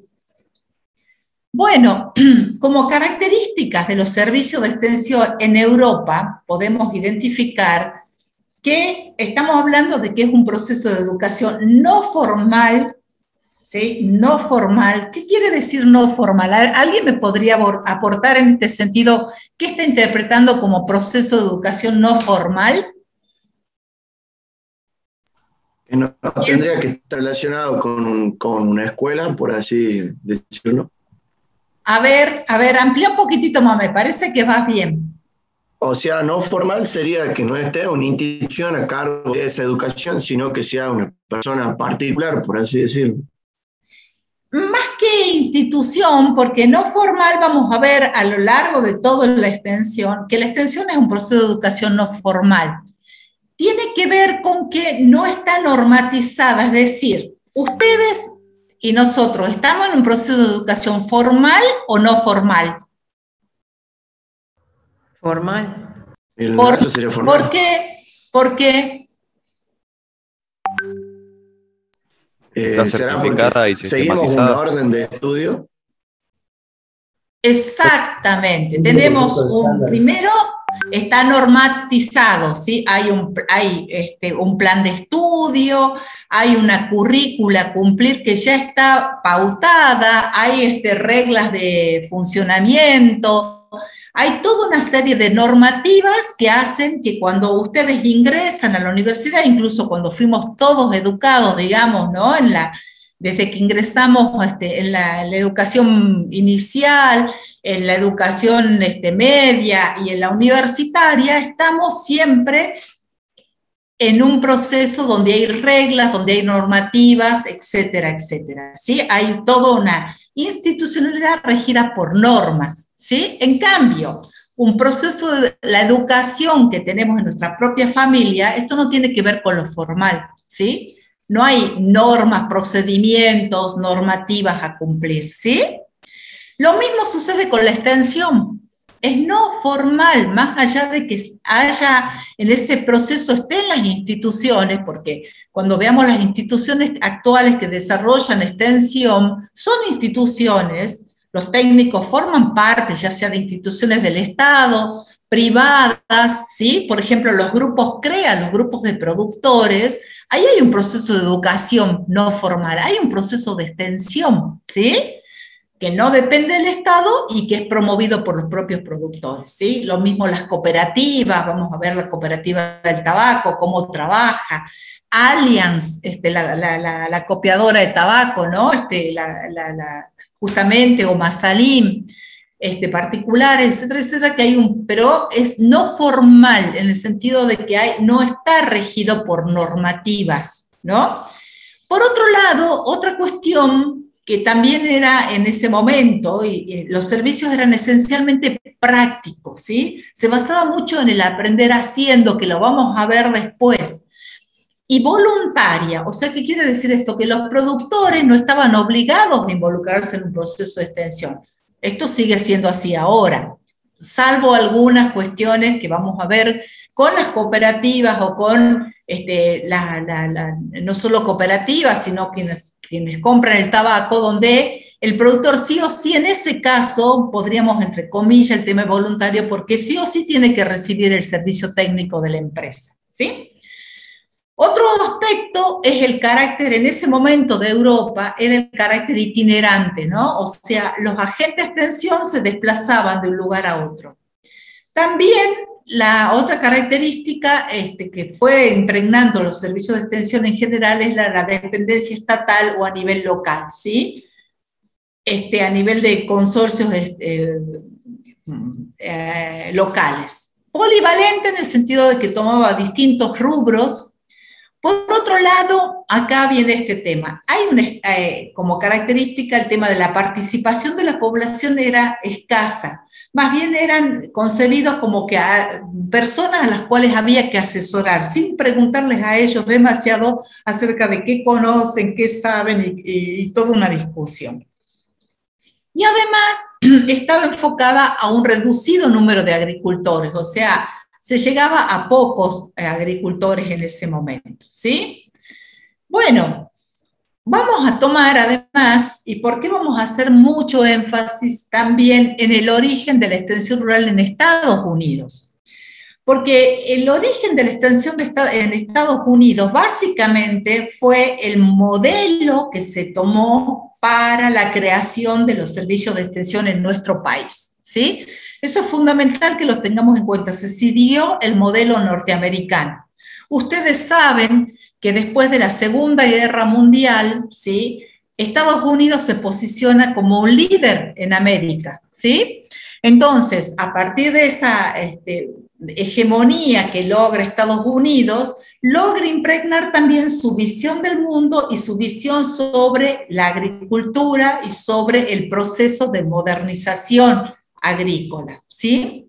Bueno, como características de los servicios de extensión en Europa, podemos identificar que estamos hablando de que es un proceso de educación no formal, ¿sí? No formal. ¿Qué quiere decir no formal? ¿Alguien me podría aportar en este sentido qué está interpretando como proceso de educación no formal? Que no tendría que estar relacionado con una escuela, por así decirlo. A ver, amplía un poquitito más, me parece que vas bien. O sea, no formal sería que no esté una institución a cargo de esa educación, sino que sea una persona particular, por así decirlo. Más que institución, porque no formal, vamos a ver a lo largo de toda la extensión, que la extensión es un proceso de educación no formal. Tiene que ver con que no está normatizada, es decir, ustedes y nosotros, ¿estamos en un proceso de educación formal o no formal? Formal. El caso sería formal. ¿Por qué? ¿Por qué? Está certificada y seguimos un sistematizada. orden de estudio. Exactamente. Tenemos primero, está normatizado, ¿sí? Hay un plan de estudio, hay una currícula a cumplir que ya está pautada, hay reglas de funcionamiento, hay toda una serie de normativas que hacen que cuando ustedes ingresan a la universidad, incluso cuando fuimos todos educados, digamos, ¿no? Desde que ingresamos en la educación inicial, en la educación media y en la universitaria, estamos siempre en un proceso donde hay reglas, donde hay normativas, etcétera, etcétera, ¿sí? Hay toda una institucionalidad regida por normas, ¿sí? En cambio, un proceso de la educación que tenemos en nuestra propia familia, esto no tiene que ver con lo formal, ¿sí? No hay normas, procedimientos, normativas a cumplir, ¿sí? Lo mismo sucede con la extensión. Es no formal, más allá de que haya en ese proceso, estén las instituciones, porque cuando veamos las instituciones actuales que desarrollan extensión, son instituciones, los técnicos forman parte, ya sea de instituciones del Estado, privadas, ¿sí? Por ejemplo, los grupos CREA, los grupos de productores, ahí hay un proceso de educación no formal, hay un proceso de extensión, ¿sí? Que no depende del Estado y que es promovido por los propios productores, ¿sí? Lo mismo las cooperativas, vamos a ver la cooperativa del tabaco, cómo trabaja, Allianz, la copiadora de tabaco, ¿no? Justamente, o Masalim, particulares, etcétera, etcétera, que hay pero es no formal, en el sentido de que no está regido por normativas, ¿no? Por otro lado, otra cuestión que también era en ese momento, y los servicios eran esencialmente prácticos, ¿sí? Se basaba mucho en el aprender haciendo, que lo vamos a ver después, y voluntaria. O sea, ¿qué quiere decir esto? Que los productores no estaban obligados a involucrarse en un proceso de extensión. Esto sigue siendo así ahora, salvo algunas cuestiones que vamos a ver con las cooperativas o con no solo cooperativas, sino quienes compran el tabaco, donde el productor sí o sí, en ese caso, podríamos, entre comillas, el tema voluntario, porque sí o sí tiene que recibir el servicio técnico de la empresa, ¿sí? Otro aspecto es el carácter, en ese momento de Europa, era el carácter itinerante, ¿no? O sea, los agentes de extensión se desplazaban de un lugar a otro. También la otra característica que fue impregnando los servicios de extensión en general es la dependencia estatal o a nivel local, ¿sí? A nivel de consorcios locales. Polivalente en el sentido de que tomaba distintos rubros. Por otro lado, acá viene este tema. Hay como característica el tema de la participación de la población era escasa. Más bien eran concebidos como que personas a las cuales había que asesorar, sin preguntarles a ellos demasiado acerca de qué conocen, qué saben y toda una discusión. Y además estaba enfocada a un reducido número de agricultores, o sea, se llegaba a pocos agricultores en ese momento, ¿sí? Bueno, vamos a tomar además, ¿y por qué vamos a hacer mucho énfasis también en el origen de la extensión rural en Estados Unidos? Porque el origen de la extensión en Estados Unidos básicamente fue el modelo que se tomó para la creación de los servicios de extensión en nuestro país, ¿sí? Eso es fundamental que lo tengamos en cuenta. Se siguió el modelo norteamericano. Ustedes saben que después de la Segunda Guerra Mundial, ¿sí? Estados Unidos se posiciona como un líder en América, ¿sí? Entonces, a partir de esa hegemonía que logra Estados Unidos, logra impregnar también su visión del mundo y su visión sobre la agricultura y sobre el proceso de modernización agrícola, ¿sí?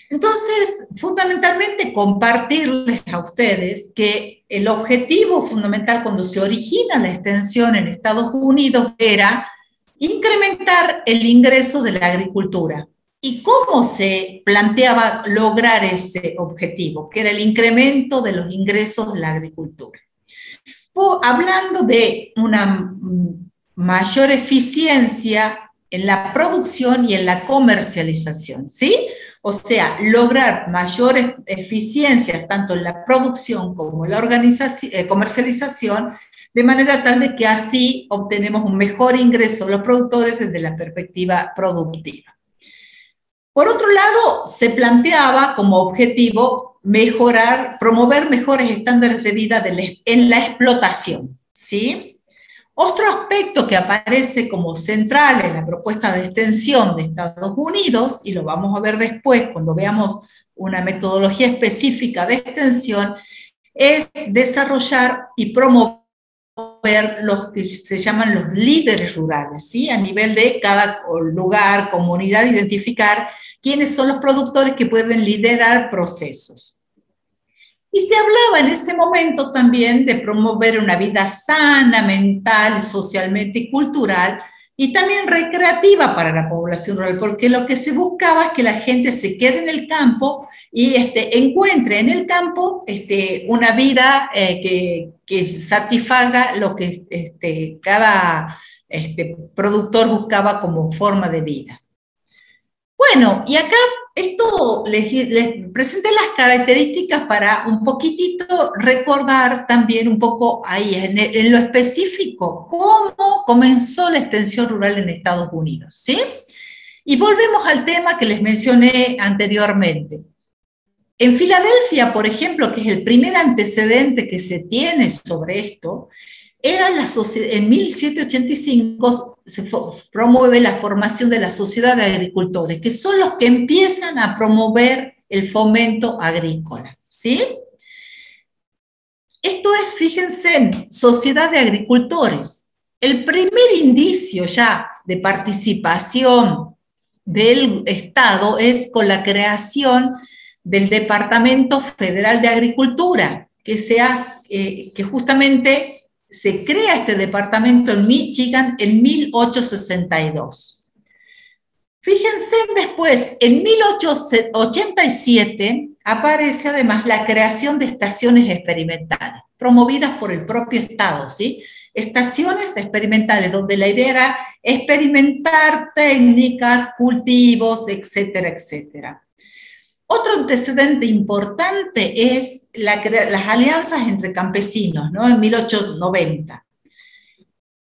Entonces, fundamentalmente compartirles a ustedes que el objetivo fundamental cuando se origina la extensión en Estados Unidos era incrementar el ingreso de la agricultura. ¿Y cómo se planteaba lograr ese objetivo? Que era el incremento de los ingresos de la agricultura. Hablando de una mayor eficiencia en la producción y en la comercialización, ¿sí? O sea, lograr mayores eficiencias tanto en la producción como en la comercialización, de manera tal de que así obtenemos un mejor ingreso a los productores desde la perspectiva productiva. Por otro lado, se planteaba como objetivo promover mejores estándares de vida en la explotación, ¿sí? Otro aspecto que aparece como central en la propuesta de extensión de Estados Unidos, y lo vamos a ver después cuando veamos una metodología específica de extensión, es desarrollar y promover los que se llaman los líderes rurales, ¿sí? A nivel de cada lugar, comunidad, identificar quiénes son los productores que pueden liderar procesos. Y se hablaba en ese momento también de promover una vida sana, mental, socialmente y cultural, y también recreativa para la población rural, porque lo que se buscaba es que la gente se quede en el campo y encuentre en el campo una vida que satisfaga lo que cada productor buscaba como forma de vida. Bueno, y acá esto les presenté las características para un poquitito recordar también un poco ahí, en lo específico, cómo comenzó la extensión rural en Estados Unidos, ¿sí? Y volvemos al tema que les mencioné anteriormente. En Filadelfia, por ejemplo, que es el primer antecedente que se tiene sobre esto, en 1785 se promueve la formación de la Sociedad de Agricultores, que son los que empiezan a promover el fomento agrícola, ¿sí? Esto es, fíjense, Sociedad de Agricultores. El primer indicio ya de participación del Estado es con la creación del Departamento Federal de Agricultura, que justamente se crea este departamento en Michigan en 1862. Fíjense después, en 1887 aparece además la creación de estaciones experimentales, promovidas por el propio Estado, ¿sí? Estaciones experimentales, donde la idea era experimentar técnicas, cultivos, etcétera, etcétera. Otro antecedente importante es las alianzas entre campesinos, ¿no? En 1890.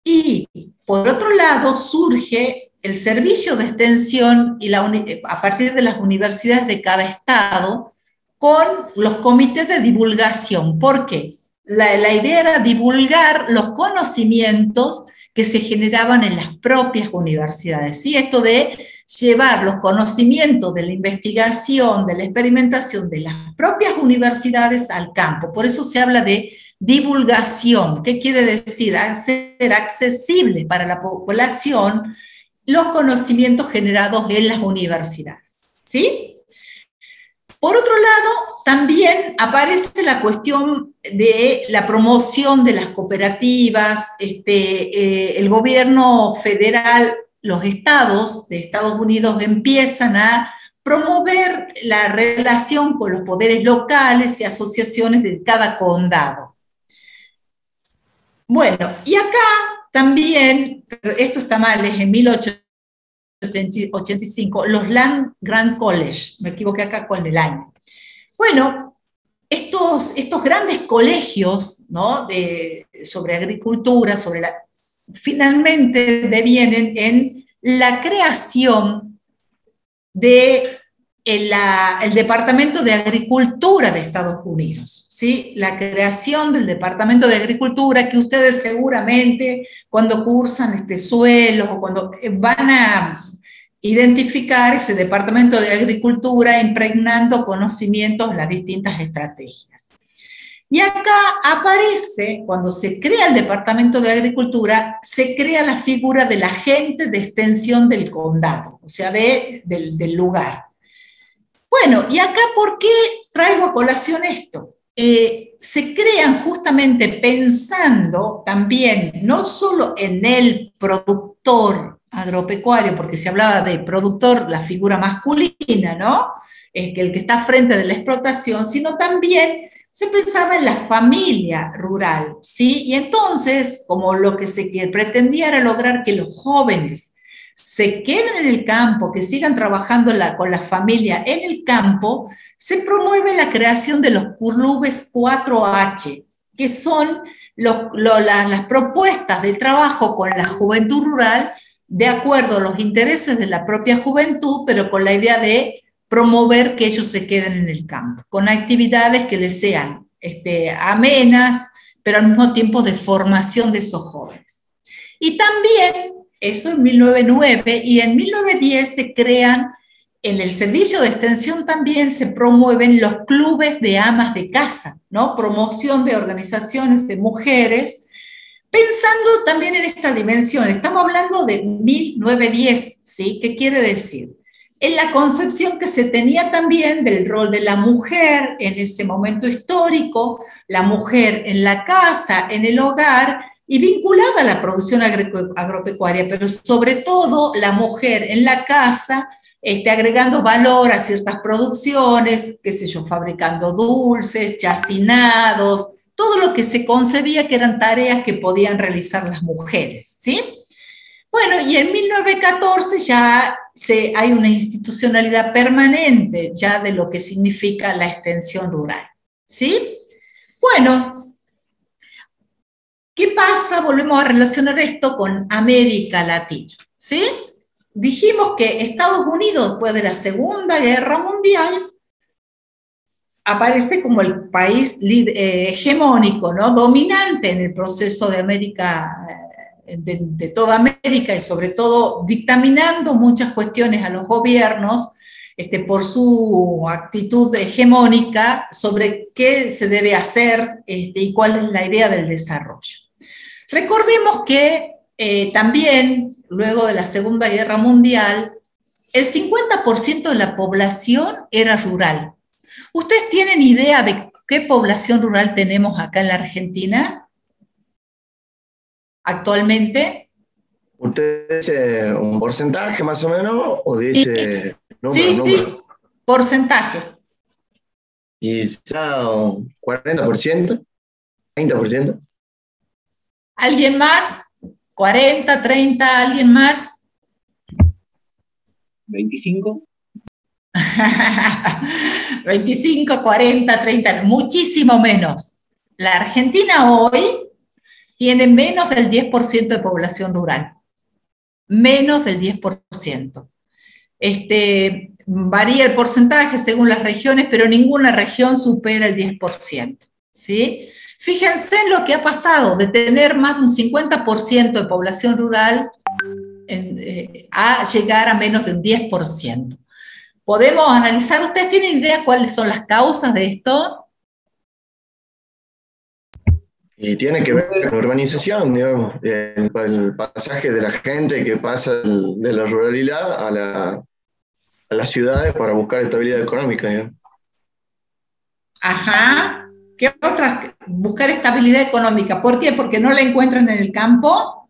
Y por otro lado surge el servicio de extensión a partir de las universidades de cada estado con los comités de divulgación. ¿Por qué? La idea era divulgar los conocimientos que se generaban en las propias universidades, ¿sí? Esto de llevar los conocimientos de la investigación, de la experimentación de las propias universidades al campo. Por eso se habla de divulgación. ¿Qué quiere decir? Hacer accesible para la población los conocimientos generados en las universidades, ¿sí? Por otro lado, también aparece la cuestión de la promoción de las cooperativas. El gobierno federal, los estados de Estados Unidos empiezan a promover la relación con los poderes locales y asociaciones de cada condado. Bueno, y acá también, esto está mal, es en 1885, los Land Grant College, me equivoqué acá con el año. Bueno, estos grandes colegios, ¿no? Sobre agricultura, finalmente devienen en la creación del Departamento de Agricultura de Estados Unidos, ¿sí? La creación del Departamento de Agricultura, que ustedes seguramente cuando cursan suelos o cuando van a identificar ese Departamento de Agricultura impregnando conocimientos en las distintas estrategias. Y acá aparece, cuando se crea el Departamento de Agricultura, se crea la figura del agente de extensión del condado, o sea, del lugar. Bueno, y acá, ¿por qué traigo a colación esto? Se crean justamente pensando también, no solo en el productor agropecuario, porque se hablaba de productor, la figura masculina, ¿no? El que está frente de la explotación, sino también se pensaba en la familia rural, ¿sí? Y entonces, como lo que se pretendía era lograr que los jóvenes se queden en el campo, que sigan trabajando con la familia en el campo, se promueve la creación de los clubes 4H, que son las propuestas de trabajo con la juventud rural de acuerdo a los intereses de la propia juventud, pero con la idea de promover que ellos se queden en el campo, con actividades que les sean amenas, pero al mismo tiempo de formación de esos jóvenes. Y también, eso en 1909, y en 1910 se crean, en el servicio de extensión también se promueven los clubes de amas de casa, ¿no? Promoción de organizaciones de mujeres, pensando también en esta dimensión. Estamos hablando de 1910, ¿sí? ¿Qué quiere decir? En la concepción que se tenía también del rol de la mujer en ese momento histórico, la mujer en la casa, en el hogar, y vinculada a la producción agropecuaria, pero sobre todo la mujer en la casa, agregando valor a ciertas producciones, qué sé yo, fabricando dulces, chacinados, todo lo que se concebía que eran tareas que podían realizar las mujeres, ¿sí? Bueno, y en 1914 ya hay una institucionalidad permanente ya de lo que significa la extensión rural, ¿sí? Bueno, ¿qué pasa? Volvemos a relacionar esto con América Latina, ¿sí? Dijimos que Estados Unidos, después de la Segunda Guerra Mundial, aparece como el país hegemónico, ¿no? Dominante en el proceso de América, de toda América, y sobre todo dictaminando muchas cuestiones a los gobiernos por su actitud hegemónica sobre qué se debe hacer y cuál es la idea del desarrollo. Recordemos que también, luego de la Segunda Guerra Mundial, el 50% de la población era rural. ¿Ustedes tienen idea de qué población rural tenemos acá en la Argentina actualmente? ¿Usted dice un porcentaje más o menos o dice número? Sí, porcentaje. ¿Y ya un 40%? ¿30%? ¿Alguien más? ¿40, 30? ¿Alguien más? 25. 25, 40, 30, muchísimo menos. La Argentina hoy tiene menos del 10% de población rural. Menos del 10%. Varía el porcentaje según las regiones, pero ninguna región supera el 10%. ¿Sí? Fíjense en lo que ha pasado, de tener más de un 50% de población rural a llegar a menos de un 10%. ¿Podemos analizar? ¿Ustedes tienen idea cuáles son las causas de esto? Y tiene que ver con la urbanización, digamos, el pasaje de la gente que pasa de la ruralidad a las ciudades para buscar estabilidad económica, digamos. Ajá. ¿Qué otras? Buscar estabilidad económica. ¿Por qué? Porque no la encuentran en el campo.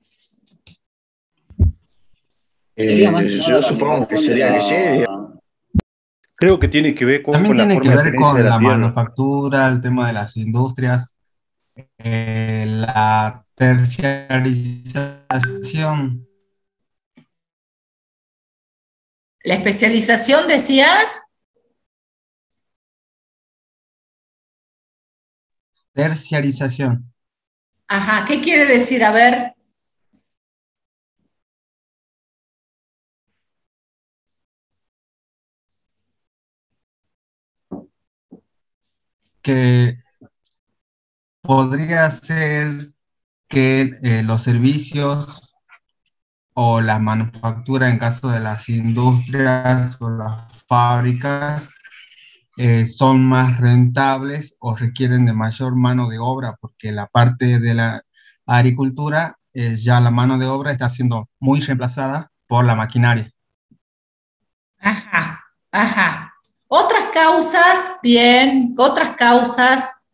Yo supongo que sería que sí, digamos. Creo que tiene que ver También con la tiene que forma de ver tenencia con de la la tierra. manufactura, el tema de las industrias, la terciarización. La especialización, decías. Terciarización. Ajá, ¿qué quiere decir? A ver. Que podría ser que los servicios o la manufactura en caso de las industrias o las fábricas son más rentables o requieren de mayor mano de obra, porque la parte de la agricultura, ya la mano de obra está siendo muy reemplazada por la maquinaria. Ajá, ajá. Otras causas, bien, otras causas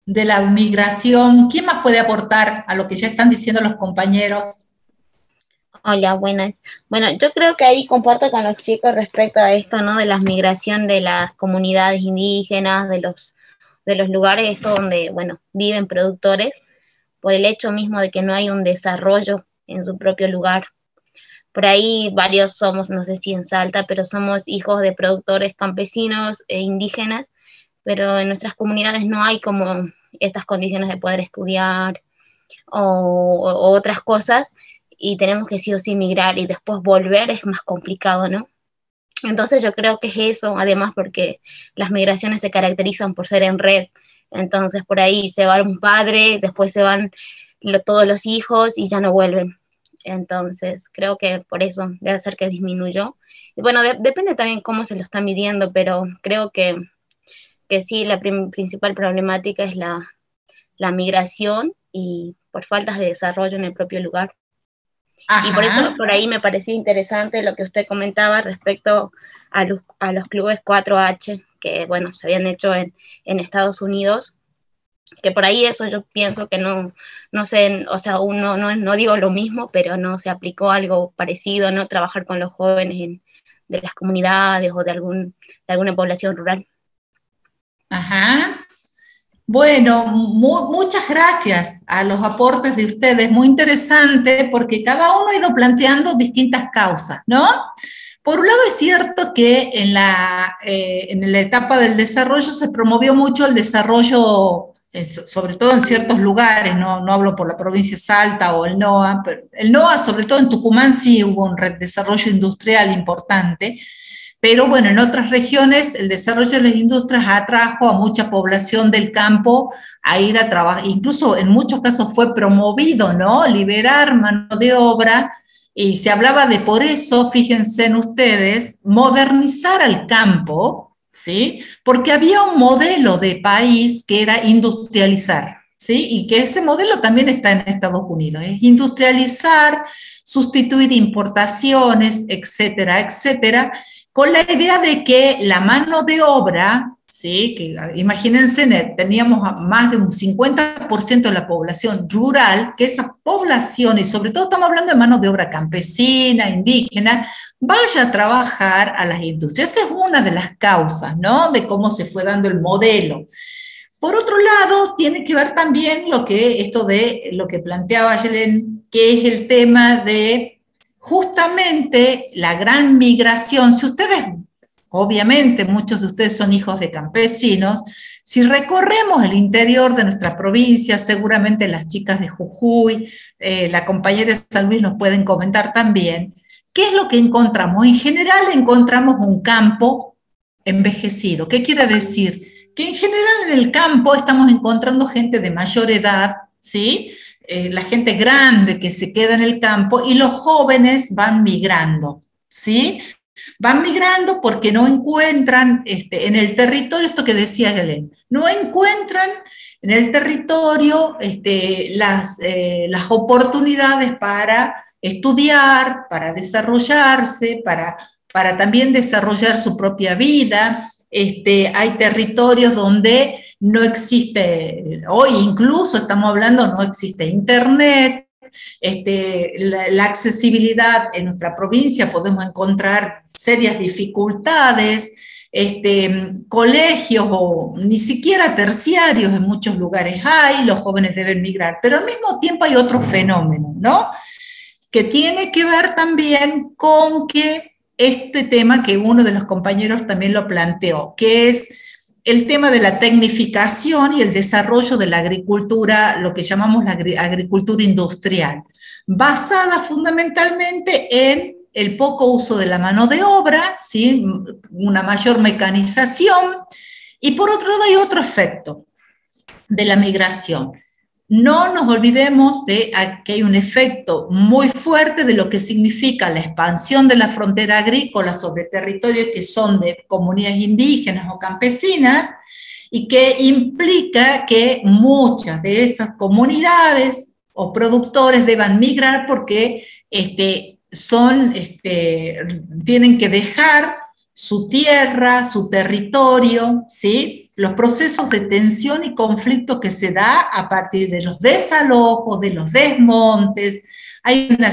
de la migración. ¿Quién más puede aportar a lo que ya están diciendo los compañeros? Hola, buenas. Bueno, yo creo que ahí comparto con los chicos respecto a esto, ¿no? De la migración de las comunidades indígenas, de los lugares estos donde, bueno, viven productores, por el hecho mismo de que no hay un desarrollo en su propio lugar. por ahí varios somos, no sé si en Salta, pero somos hijos de productores campesinos e indígenas, pero en nuestras comunidades no hay como estas condiciones de poder estudiar o otras cosas, y tenemos que sí o sí migrar y después volver es más complicado, ¿no? Entonces yo creo que es eso, además porque las migraciones se caracterizan por ser en red, entonces por ahí se va un padre, después se van todos los hijos y ya no vuelven. Entonces creo que por eso debe ser que disminuyó. Y bueno, depende también cómo se lo está midiendo, pero creo que sí, la principal problemática es la migración y por faltas de desarrollo en el propio lugar. Y por eso, Ajá. por ahí me parecía interesante lo que usted comentaba respecto a los clubes 4H, que bueno, se habían hecho en Estados Unidos, que por ahí eso yo pienso que no sé, o sea, uno no digo lo mismo, pero no se aplicó algo parecido, no trabajar con los jóvenes de las comunidades o de alguna población rural. Ajá. Bueno, muchas gracias a los aportes de ustedes, muy interesante porque cada uno ha ido planteando distintas causas, ¿no? Por un lado es cierto que en la etapa del desarrollo se promovió mucho el desarrollo, sobre todo en ciertos lugares, no hablo por la provincia de Salta o el NOA, pero el NOA, sobre todo en Tucumán, sí hubo un desarrollo industrial importante, pero bueno, en otras regiones el desarrollo de las industrias atrajo a mucha población del campo a ir a trabajar, incluso en muchos casos fue promovido, ¿no? Liberar mano de obra, y se hablaba de, por eso, fíjense en ustedes, modernizar al campo, ¿sí? Porque había un modelo de país que era industrializar, ¿sí? Y que ese modelo también está en Estados Unidos, es industrializar, sustituir importaciones, etcétera, etcétera, con la idea de que la mano de obra, ¿sí? Que imagínense, teníamos más de un 50% de la población rural, que esa población, y sobre todo estamos hablando de mano de obra campesina, indígena, vaya a trabajar a las industrias. Esa es una de las causas, ¿no? De cómo se fue dando el modelo. Por otro lado, tiene que ver también lo que planteaba Yelen, que es el tema de justamente la gran migración. Si ustedes, obviamente muchos de ustedes son hijos de campesinos, si recorremos el interior de nuestra provincia, seguramente las chicas de Jujuy, la compañera de San Luis nos pueden comentar también, ¿qué es lo que encontramos? En general encontramos un campo envejecido. ¿Qué quiere decir? Que en general en el campo estamos encontrando gente de mayor edad, ¿sí? La gente grande que se queda en el campo, y los jóvenes van migrando, ¿sí? Van migrando porque no encuentran en el territorio, esto que decía Yelen, no encuentran en el territorio las oportunidades para estudiar, para desarrollarse, para también desarrollar su propia vida. Hay territorios donde no existe, hoy incluso estamos hablando, no existe internet, la accesibilidad en nuestra provincia, podemos encontrar serias dificultades, colegios o ni siquiera terciarios en muchos lugares hay, los jóvenes deben migrar, pero al mismo tiempo hay otro fenómeno, ¿no? Que tiene que ver también con que este tema que uno de los compañeros también lo planteó, que es el tema de la tecnificación y el desarrollo de la agricultura, lo que llamamos la agricultura industrial, basada fundamentalmente en el poco uso de la mano de obra, ¿sí? Una mayor mecanización, y por otro lado hay otro efecto de la migración. No nos olvidemos de que hay un efecto muy fuerte de lo que significa la expansión de la frontera agrícola sobre territorios que son de comunidades indígenas o campesinas, y que implica que muchas de esas comunidades o productores deban migrar porque tienen que dejar su tierra, su territorio, ¿sí? Los procesos de tensión y conflicto que se da a partir de los desalojos, de los desmontes. Hay una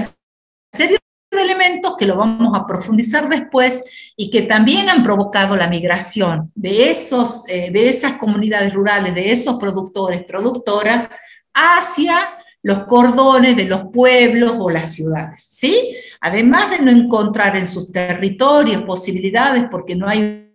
serie de elementos que lo vamos a profundizar después y que también han provocado la migración de esas comunidades rurales, de esos productores, productoras, hacia los cordones de los pueblos o las ciudades, ¿sí? Además de no encontrar en sus territorios posibilidades porque no hay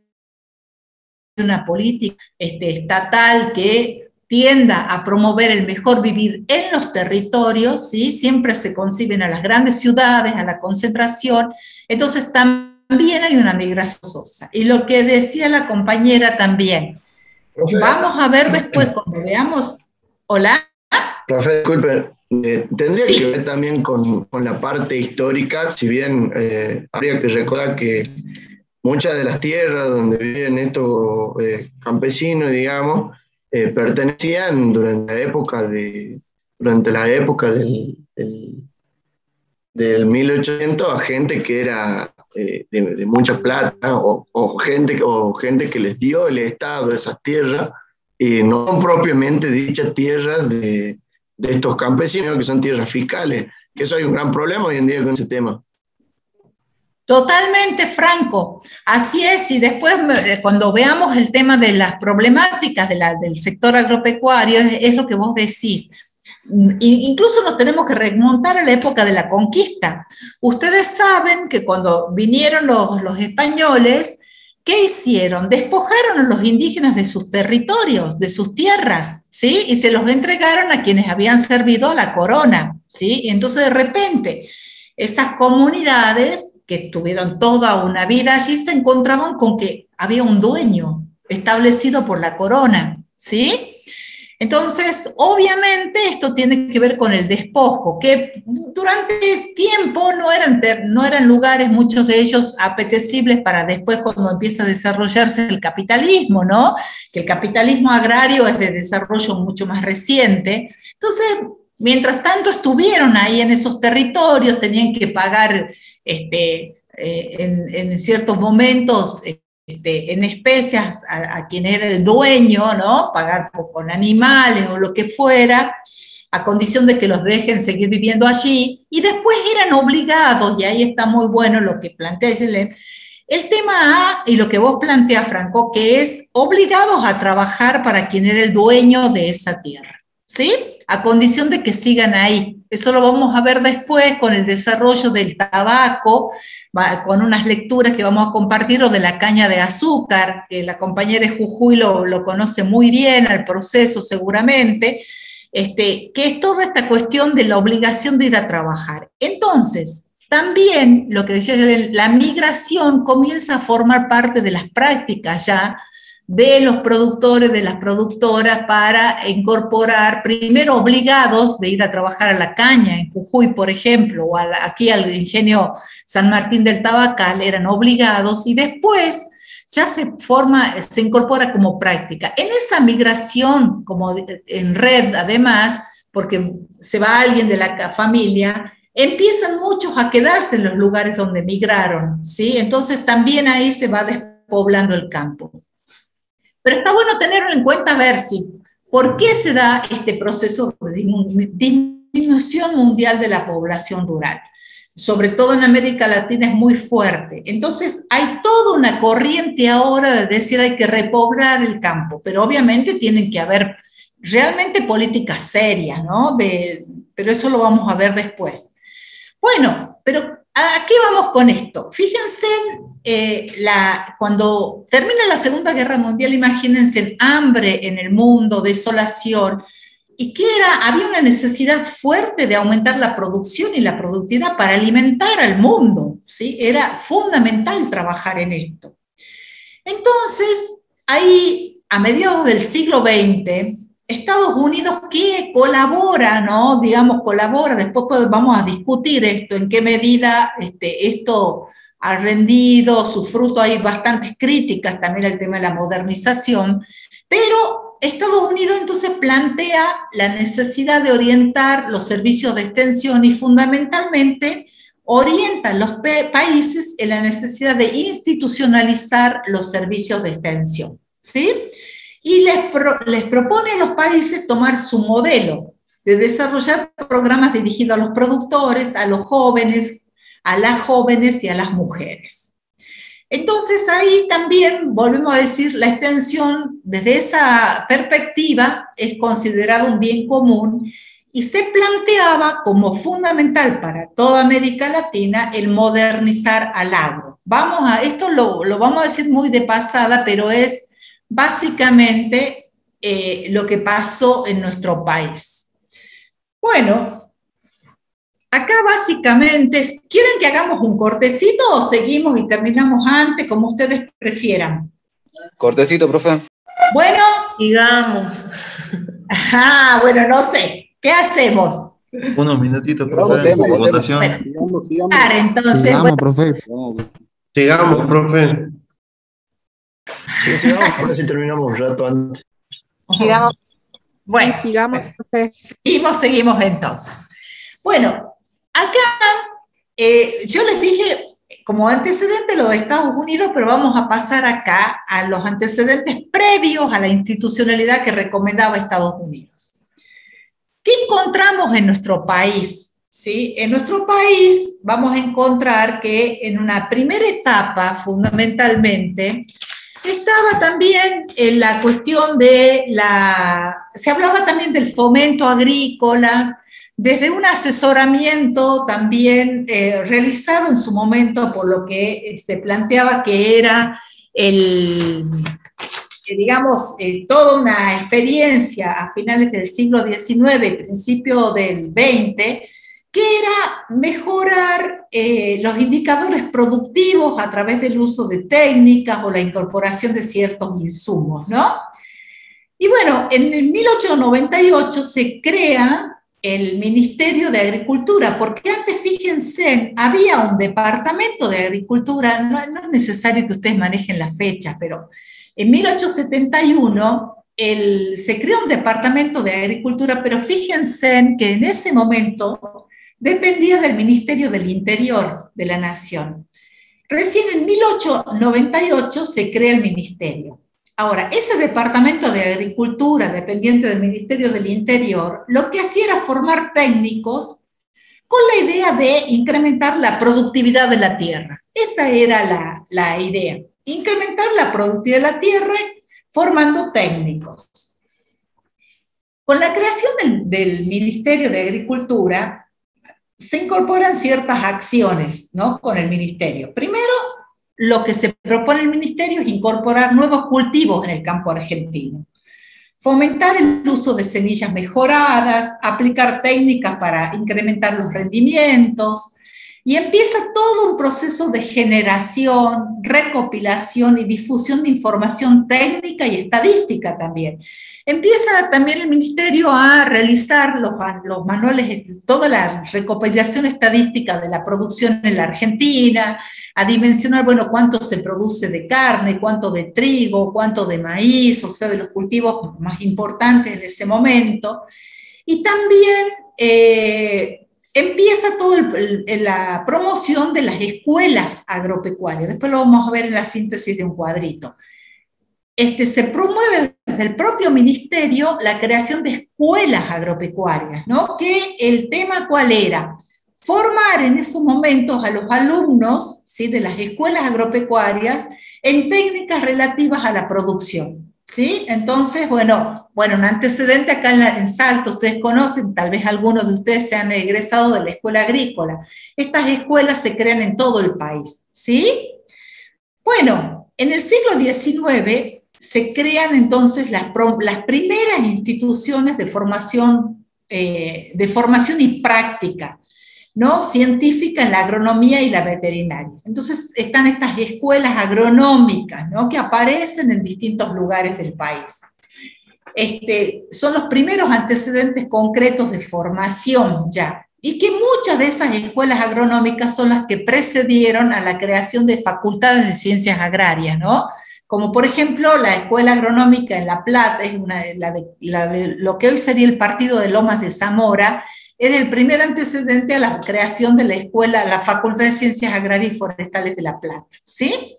una política estatal que tienda a promover el mejor vivir en los territorios, ¿sí? Siempre se conciben a las grandes ciudades, a la concentración, entonces también hay una migración forzosa. Y lo que decía la compañera también, Profe, vamos a ver después, cuando veamos, hola. Profe, disculpe, tendría Sí. que ver también con la parte histórica, si bien habría que recordar que muchas de las tierras donde viven estos campesinos, digamos, pertenecían durante la época del 1800 a gente que era de mucha plata o gente que les dio el Estado esas tierras, y no son propiamente dichas tierras de estos campesinos, que son tierras fiscales, que eso hay un gran problema hoy en día con ese tema. Totalmente, Franco. Así es, y después cuando veamos el tema de las problemáticas del sector agropecuario, es lo que vos decís. Incluso nos tenemos que remontar a la época de la conquista. Ustedes saben que cuando vinieron los españoles, ¿qué hicieron? Despojaron a los indígenas de sus territorios, de sus tierras, ¿sí? Y se los entregaron a quienes habían servido a la corona, ¿sí? Y entonces de repente esas comunidades que tuvieron toda una vida allí se encontraban con que había un dueño establecido por la corona, ¿sí? Entonces, obviamente, esto tiene que ver con el despojo, que durante tiempo no eran lugares, muchos de ellos apetecibles para después cuando empieza a desarrollarse el capitalismo, ¿no? Que el capitalismo agrario es de desarrollo mucho más reciente. Entonces, mientras tanto estuvieron ahí en esos territorios, tenían que pagar en ciertos momentos en especias a quien era el dueño, ¿no? Pagar con animales o lo que fuera, a condición de que los dejen seguir viviendo allí, y después eran obligados, y ahí está muy bueno lo que plantea el tema A y lo que vos planteás, Franco, que es obligados a trabajar para quien era el dueño de esa tierra, ¿sí? A condición de que sigan ahí. Eso lo vamos a ver después con el desarrollo del tabaco, con unas lecturas que vamos a compartir, o de la caña de azúcar, que la compañera de Jujuy lo conoce muy bien, al proceso seguramente, que es toda esta cuestión de la obligación de ir a trabajar. Entonces, también lo que decía, la migración comienza a formar parte de las prácticas ya de los productores, de las productoras, para incorporar, primero obligados de ir a trabajar a la caña, en Jujuy, por ejemplo, o aquí al ingenio San Martín del Tabacal, eran obligados, y después ya se incorpora como práctica. En esa migración, como en red además, porque se va alguien de la familia, empiezan muchos a quedarse en los lugares donde migraron, ¿sí? Entonces también ahí se va despoblando el campo. Pero está bueno tenerlo en cuenta, a ver por qué se da este proceso de disminución mundial de la población rural. Sobre todo en América Latina es muy fuerte. Entonces hay toda una corriente ahora de decir hay que repoblar el campo, pero obviamente tienen que haber realmente políticas serias, ¿no? Pero eso lo vamos a ver después. Bueno, pero ¿a qué vamos con esto? Fíjense, cuando termina la Segunda Guerra Mundial, imagínense hambre en el mundo, desolación, y que había una necesidad fuerte de aumentar la producción y la productividad para alimentar al mundo, ¿sí? Era fundamental trabajar en esto. Entonces, ahí, a mediados del siglo XX, Estados Unidos, que colabora, ¿no? Digamos, colabora, después vamos a discutir esto, en qué medida esto ha rendido su fruto. Hay bastantes críticas también al tema de la modernización, pero Estados Unidos entonces plantea la necesidad de orientar los servicios de extensión, y fundamentalmente orienta a los países en la necesidad de institucionalizar los servicios de extensión, ¿sí? Y les propone a los países tomar su modelo de desarrollar programas dirigidos a los productores, a los jóvenes, a las jóvenes y a las mujeres. Entonces ahí también volvemos a decir, la extensión desde esa perspectiva es considerado un bien común, y se planteaba como fundamental para toda América Latina el modernizar al agro. Esto lo vamos a decir muy de pasada, pero es básicamente lo que pasó en nuestro país. Bueno, acá básicamente, ¿quieren que hagamos un cortecito o seguimos y terminamos antes, como ustedes prefieran? Cortecito, profe. Bueno. Sigamos. Bueno, no sé. ¿Qué hacemos? Unos minutitos, profe, por votación. Bueno, entonces, Sigamos, profe. Sigamos, profe. Sí, sigamos, a ver si terminamos un rato antes. Sigamos. Bueno, seguimos entonces. Bueno, acá yo les dije como antecedente lo de Estados Unidos, pero vamos a pasar acá a los antecedentes previos a la institucionalidad que recomendaba Estados Unidos. ¿Qué encontramos en nuestro país? ¿Sí? En nuestro país vamos a encontrar que en una primera etapa, fundamentalmente, estaba también en la cuestión se hablaba también del fomento agrícola, desde un asesoramiento también realizado en su momento por lo que se planteaba que era digamos, toda una experiencia a finales del siglo XIX, principio del XX, que era mejorar los indicadores productivos a través del uso de técnicas o la incorporación de ciertos insumos, ¿no? Y bueno, en el 1898 se crea el Ministerio de Agricultura, porque antes, fíjense, había un departamento de agricultura, no es necesario que ustedes manejen las fechas, pero en 1871 se creó un departamento de agricultura, pero fíjense que en ese momento dependía del Ministerio del Interior de la Nación. Recién en 1898 se crea el ministerio. Ahora, ese departamento de agricultura, dependiente del Ministerio del Interior, lo que hacía era formar técnicos con la idea de incrementar la productividad de la tierra. Esa era la idea, incrementar la productividad de la tierra formando técnicos. Con la creación del Ministerio de Agricultura, se incorporan ciertas acciones, ¿no?, con el ministerio. Primero, lo que se propone el ministerio es incorporar nuevos cultivos en el campo argentino, fomentar el uso de semillas mejoradas, aplicar técnicas para incrementar los rendimientos, y empieza todo un proceso de generación, recopilación y difusión de información técnica y estadística también. Empieza también el ministerio a realizar los manuales, toda la recopilación estadística de la producción en la Argentina, a dimensionar, bueno, cuánto se produce de carne, cuánto de trigo, cuánto de maíz, o sea, de los cultivos más importantes en ese momento. Y también empieza toda la promoción de las escuelas agropecuarias. Después lo vamos a ver en la síntesis de un cuadrito. Se promueve desde el propio ministerio la creación de escuelas agropecuarias, ¿no? Que el tema, ¿cuál era? Formar en esos momentos a los alumnos, ¿sí?, de las escuelas agropecuarias en técnicas relativas a la producción, ¿sí? Entonces, bueno, un antecedente acá en Salta, ustedes conocen, tal vez algunos de ustedes se han egresado de la escuela agrícola. Estas escuelas se crean en todo el país, ¿sí? Bueno, en el siglo XIX se crean entonces las primeras instituciones de formación y práctica, ¿no?, científica en la agronomía y la veterinaria. Entonces están estas escuelas agronómicas, ¿no?, que aparecen en distintos lugares del país. Son los primeros antecedentes concretos de formación ya, y que muchas de esas escuelas agronómicas son las que precedieron a la creación de facultades de ciencias agrarias, ¿no? Como por ejemplo la Escuela Agronómica en La Plata, es la de lo que hoy sería el partido de Lomas de Zamora, era el primer antecedente a la creación de la Facultad de Ciencias Agrarias y Forestales de La Plata, ¿sí?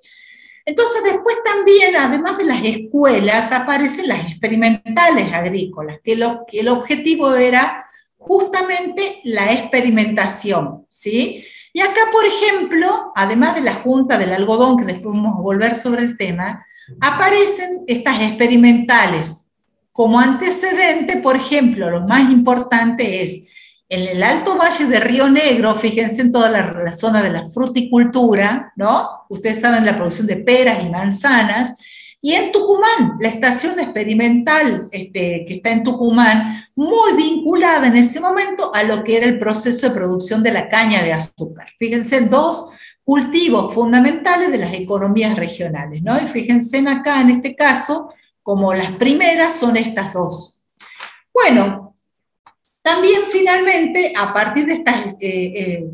Entonces después también, además de las escuelas, aparecen las experimentales agrícolas, que el objetivo era justamente la experimentación, ¿sí? Y acá, por ejemplo, además de la Junta del Algodón, que después vamos a volver sobre el tema, aparecen estas experimentales, como antecedente, por ejemplo, lo más importante es en el Alto Valle de Río Negro, fíjense en toda la zona de la fruticultura, ¿no? Ustedes saben la producción de peras y manzanas, y en Tucumán, la estación experimental que está en Tucumán, muy vinculada en ese momento a lo que era el proceso de producción de la caña de azúcar. Fíjense, dos cultivos fundamentales de las economías regionales, ¿no? Y fíjense acá, en este caso, como las primeras son estas dos. Bueno, también finalmente, a partir de esta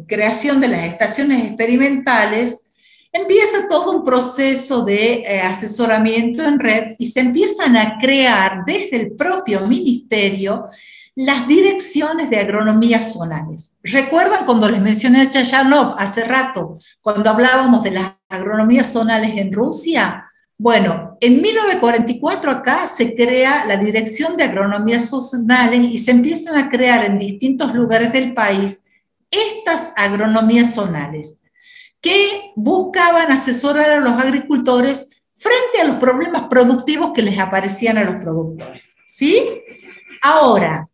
creación de las estaciones experimentales, empieza todo un proceso de asesoramiento en red y se empiezan a crear desde el propio ministerio las direcciones de agronomía zonales. ¿Recuerdan cuando les mencioné a Chayarnov hace rato, cuando hablábamos de las agronomías zonales en Rusia? Bueno, en 1944 acá se crea la Dirección de Agronomías Zonales y se empiezan a crear en distintos lugares del país estas agronomías zonales que buscaban asesorar a los agricultores frente a los problemas productivos que les aparecían a los productores. ¿Sí? Ahora,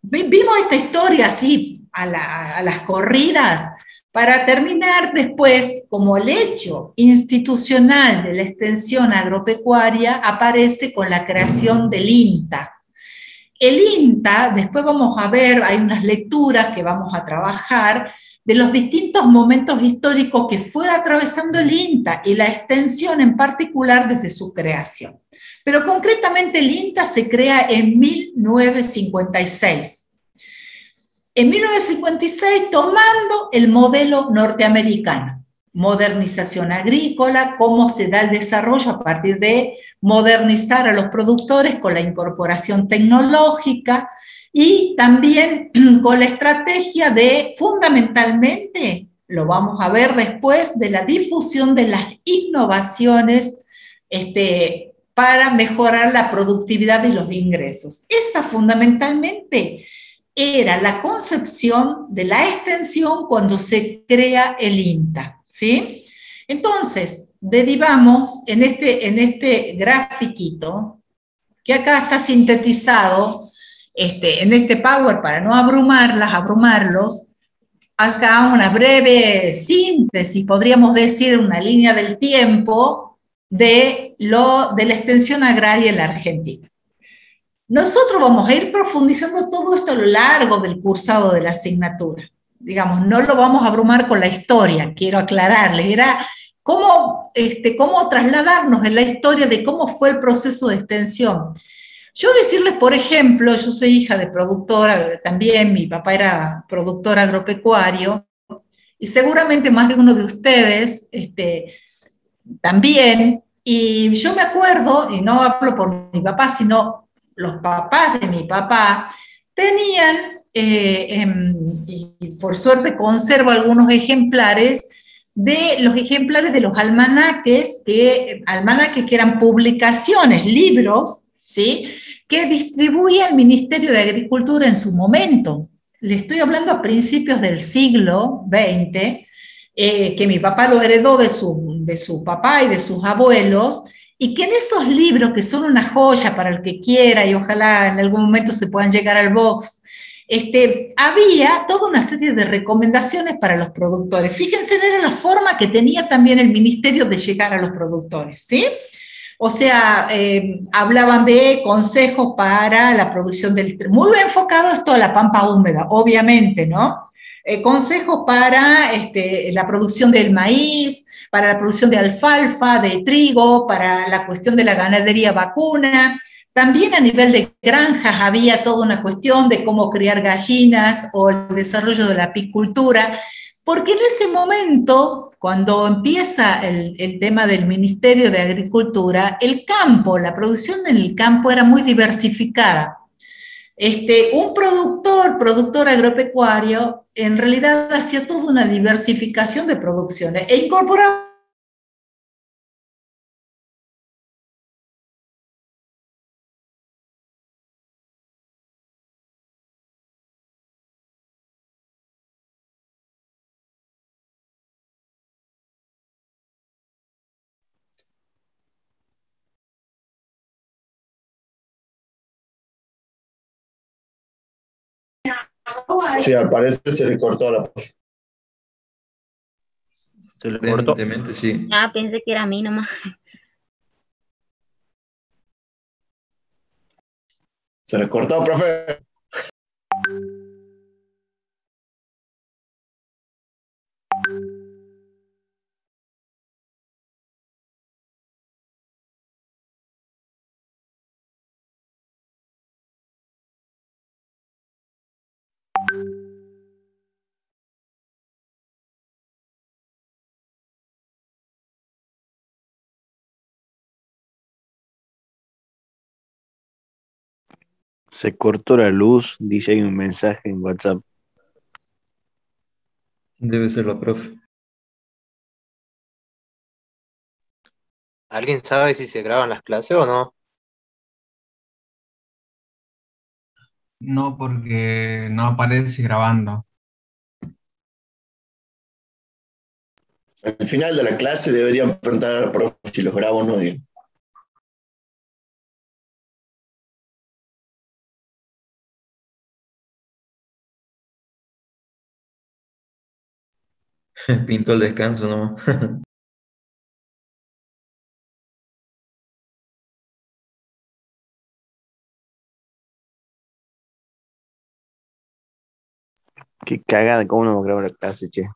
vimos esta historia así a las corridas para terminar después, como el hecho institucional de la extensión agropecuaria aparece con la creación del INTA. El INTA, después vamos a ver, hay unas lecturas que vamos a trabajar de los distintos momentos históricos que fue atravesando el INTA y la extensión en particular desde su creación. Pero concretamente el INTA se crea en 1956. En 1956, tomando el modelo norteamericano, modernización agrícola, cómo se da el desarrollo a partir de modernizar a los productores con la incorporación tecnológica y también con la estrategia de, fundamentalmente, lo vamos a ver después, de la difusión de las innovaciones para mejorar la productividad y los ingresos. Esa fundamentalmente era la concepción de la extensión cuando se crea el INTA, ¿sí? Entonces, derivamos en este grafiquito, que acá está sintetizado en este Power para no abrumarlos, acá una breve síntesis, podríamos decir una línea del tiempo de la extensión agraria en la Argentina. Nosotros vamos a ir profundizando todo esto a lo largo del cursado de la asignatura. Digamos, no lo vamos a abrumar con la historia, quiero aclararles. Era cómo trasladarnos en la historia de cómo fue el proceso de extensión. Yo decirles, por ejemplo, yo soy hija de productora, también mi papá era productor agropecuario, y seguramente más de uno de ustedes también, y yo me acuerdo, y no hablo por mi papá, sino los papás de mi papá, tenían, y por suerte conservo algunos ejemplares, de los ejemplares de los almanaques que eran publicaciones, libros, ¿sí?, que distribuía el Ministerio de Agricultura en su momento. Le estoy hablando a principios del siglo XX, que mi papá lo heredó de su papá y de sus abuelos, y que en esos libros, que son una joya para el que quiera, y ojalá en algún momento se puedan llegar al box, había toda una serie de recomendaciones para los productores. Fíjense, era la forma que tenía también el ministerio de llegar a los productores, ¿sí? O sea, hablaban de consejos para la producción del trigo, muy enfocado esto a la pampa húmeda, obviamente, ¿no? Consejos para la producción del maíz, para la producción de alfalfa, de trigo, para la cuestión de la ganadería vacuna. También a nivel de granjas había toda una cuestión de cómo criar gallinas o el desarrollo de la apicultura, porque en ese momento, cuando empieza el tema del Ministerio de Agricultura, el campo, la producción en el campo era muy diversificada. Un productor agropecuario, en realidad hacía toda una diversificación de producciones e incorporaba Sí, al parecer se le cortó la... Se le cortó. Evidentemente, sí. Ah, pensé que era a mí nomás. Se le cortó, profe. Se cortó la luz, dice ahí un mensaje en WhatsApp. Debe ser la profe. ¿Alguien sabe si se graban las clases o no? No, porque no aparece grabando. Al final de la clase deberían preguntar al profe si los grabo o no. Digo. Pintó el descanso, ¿no? Qué cagada, cómo no graba la clase, che.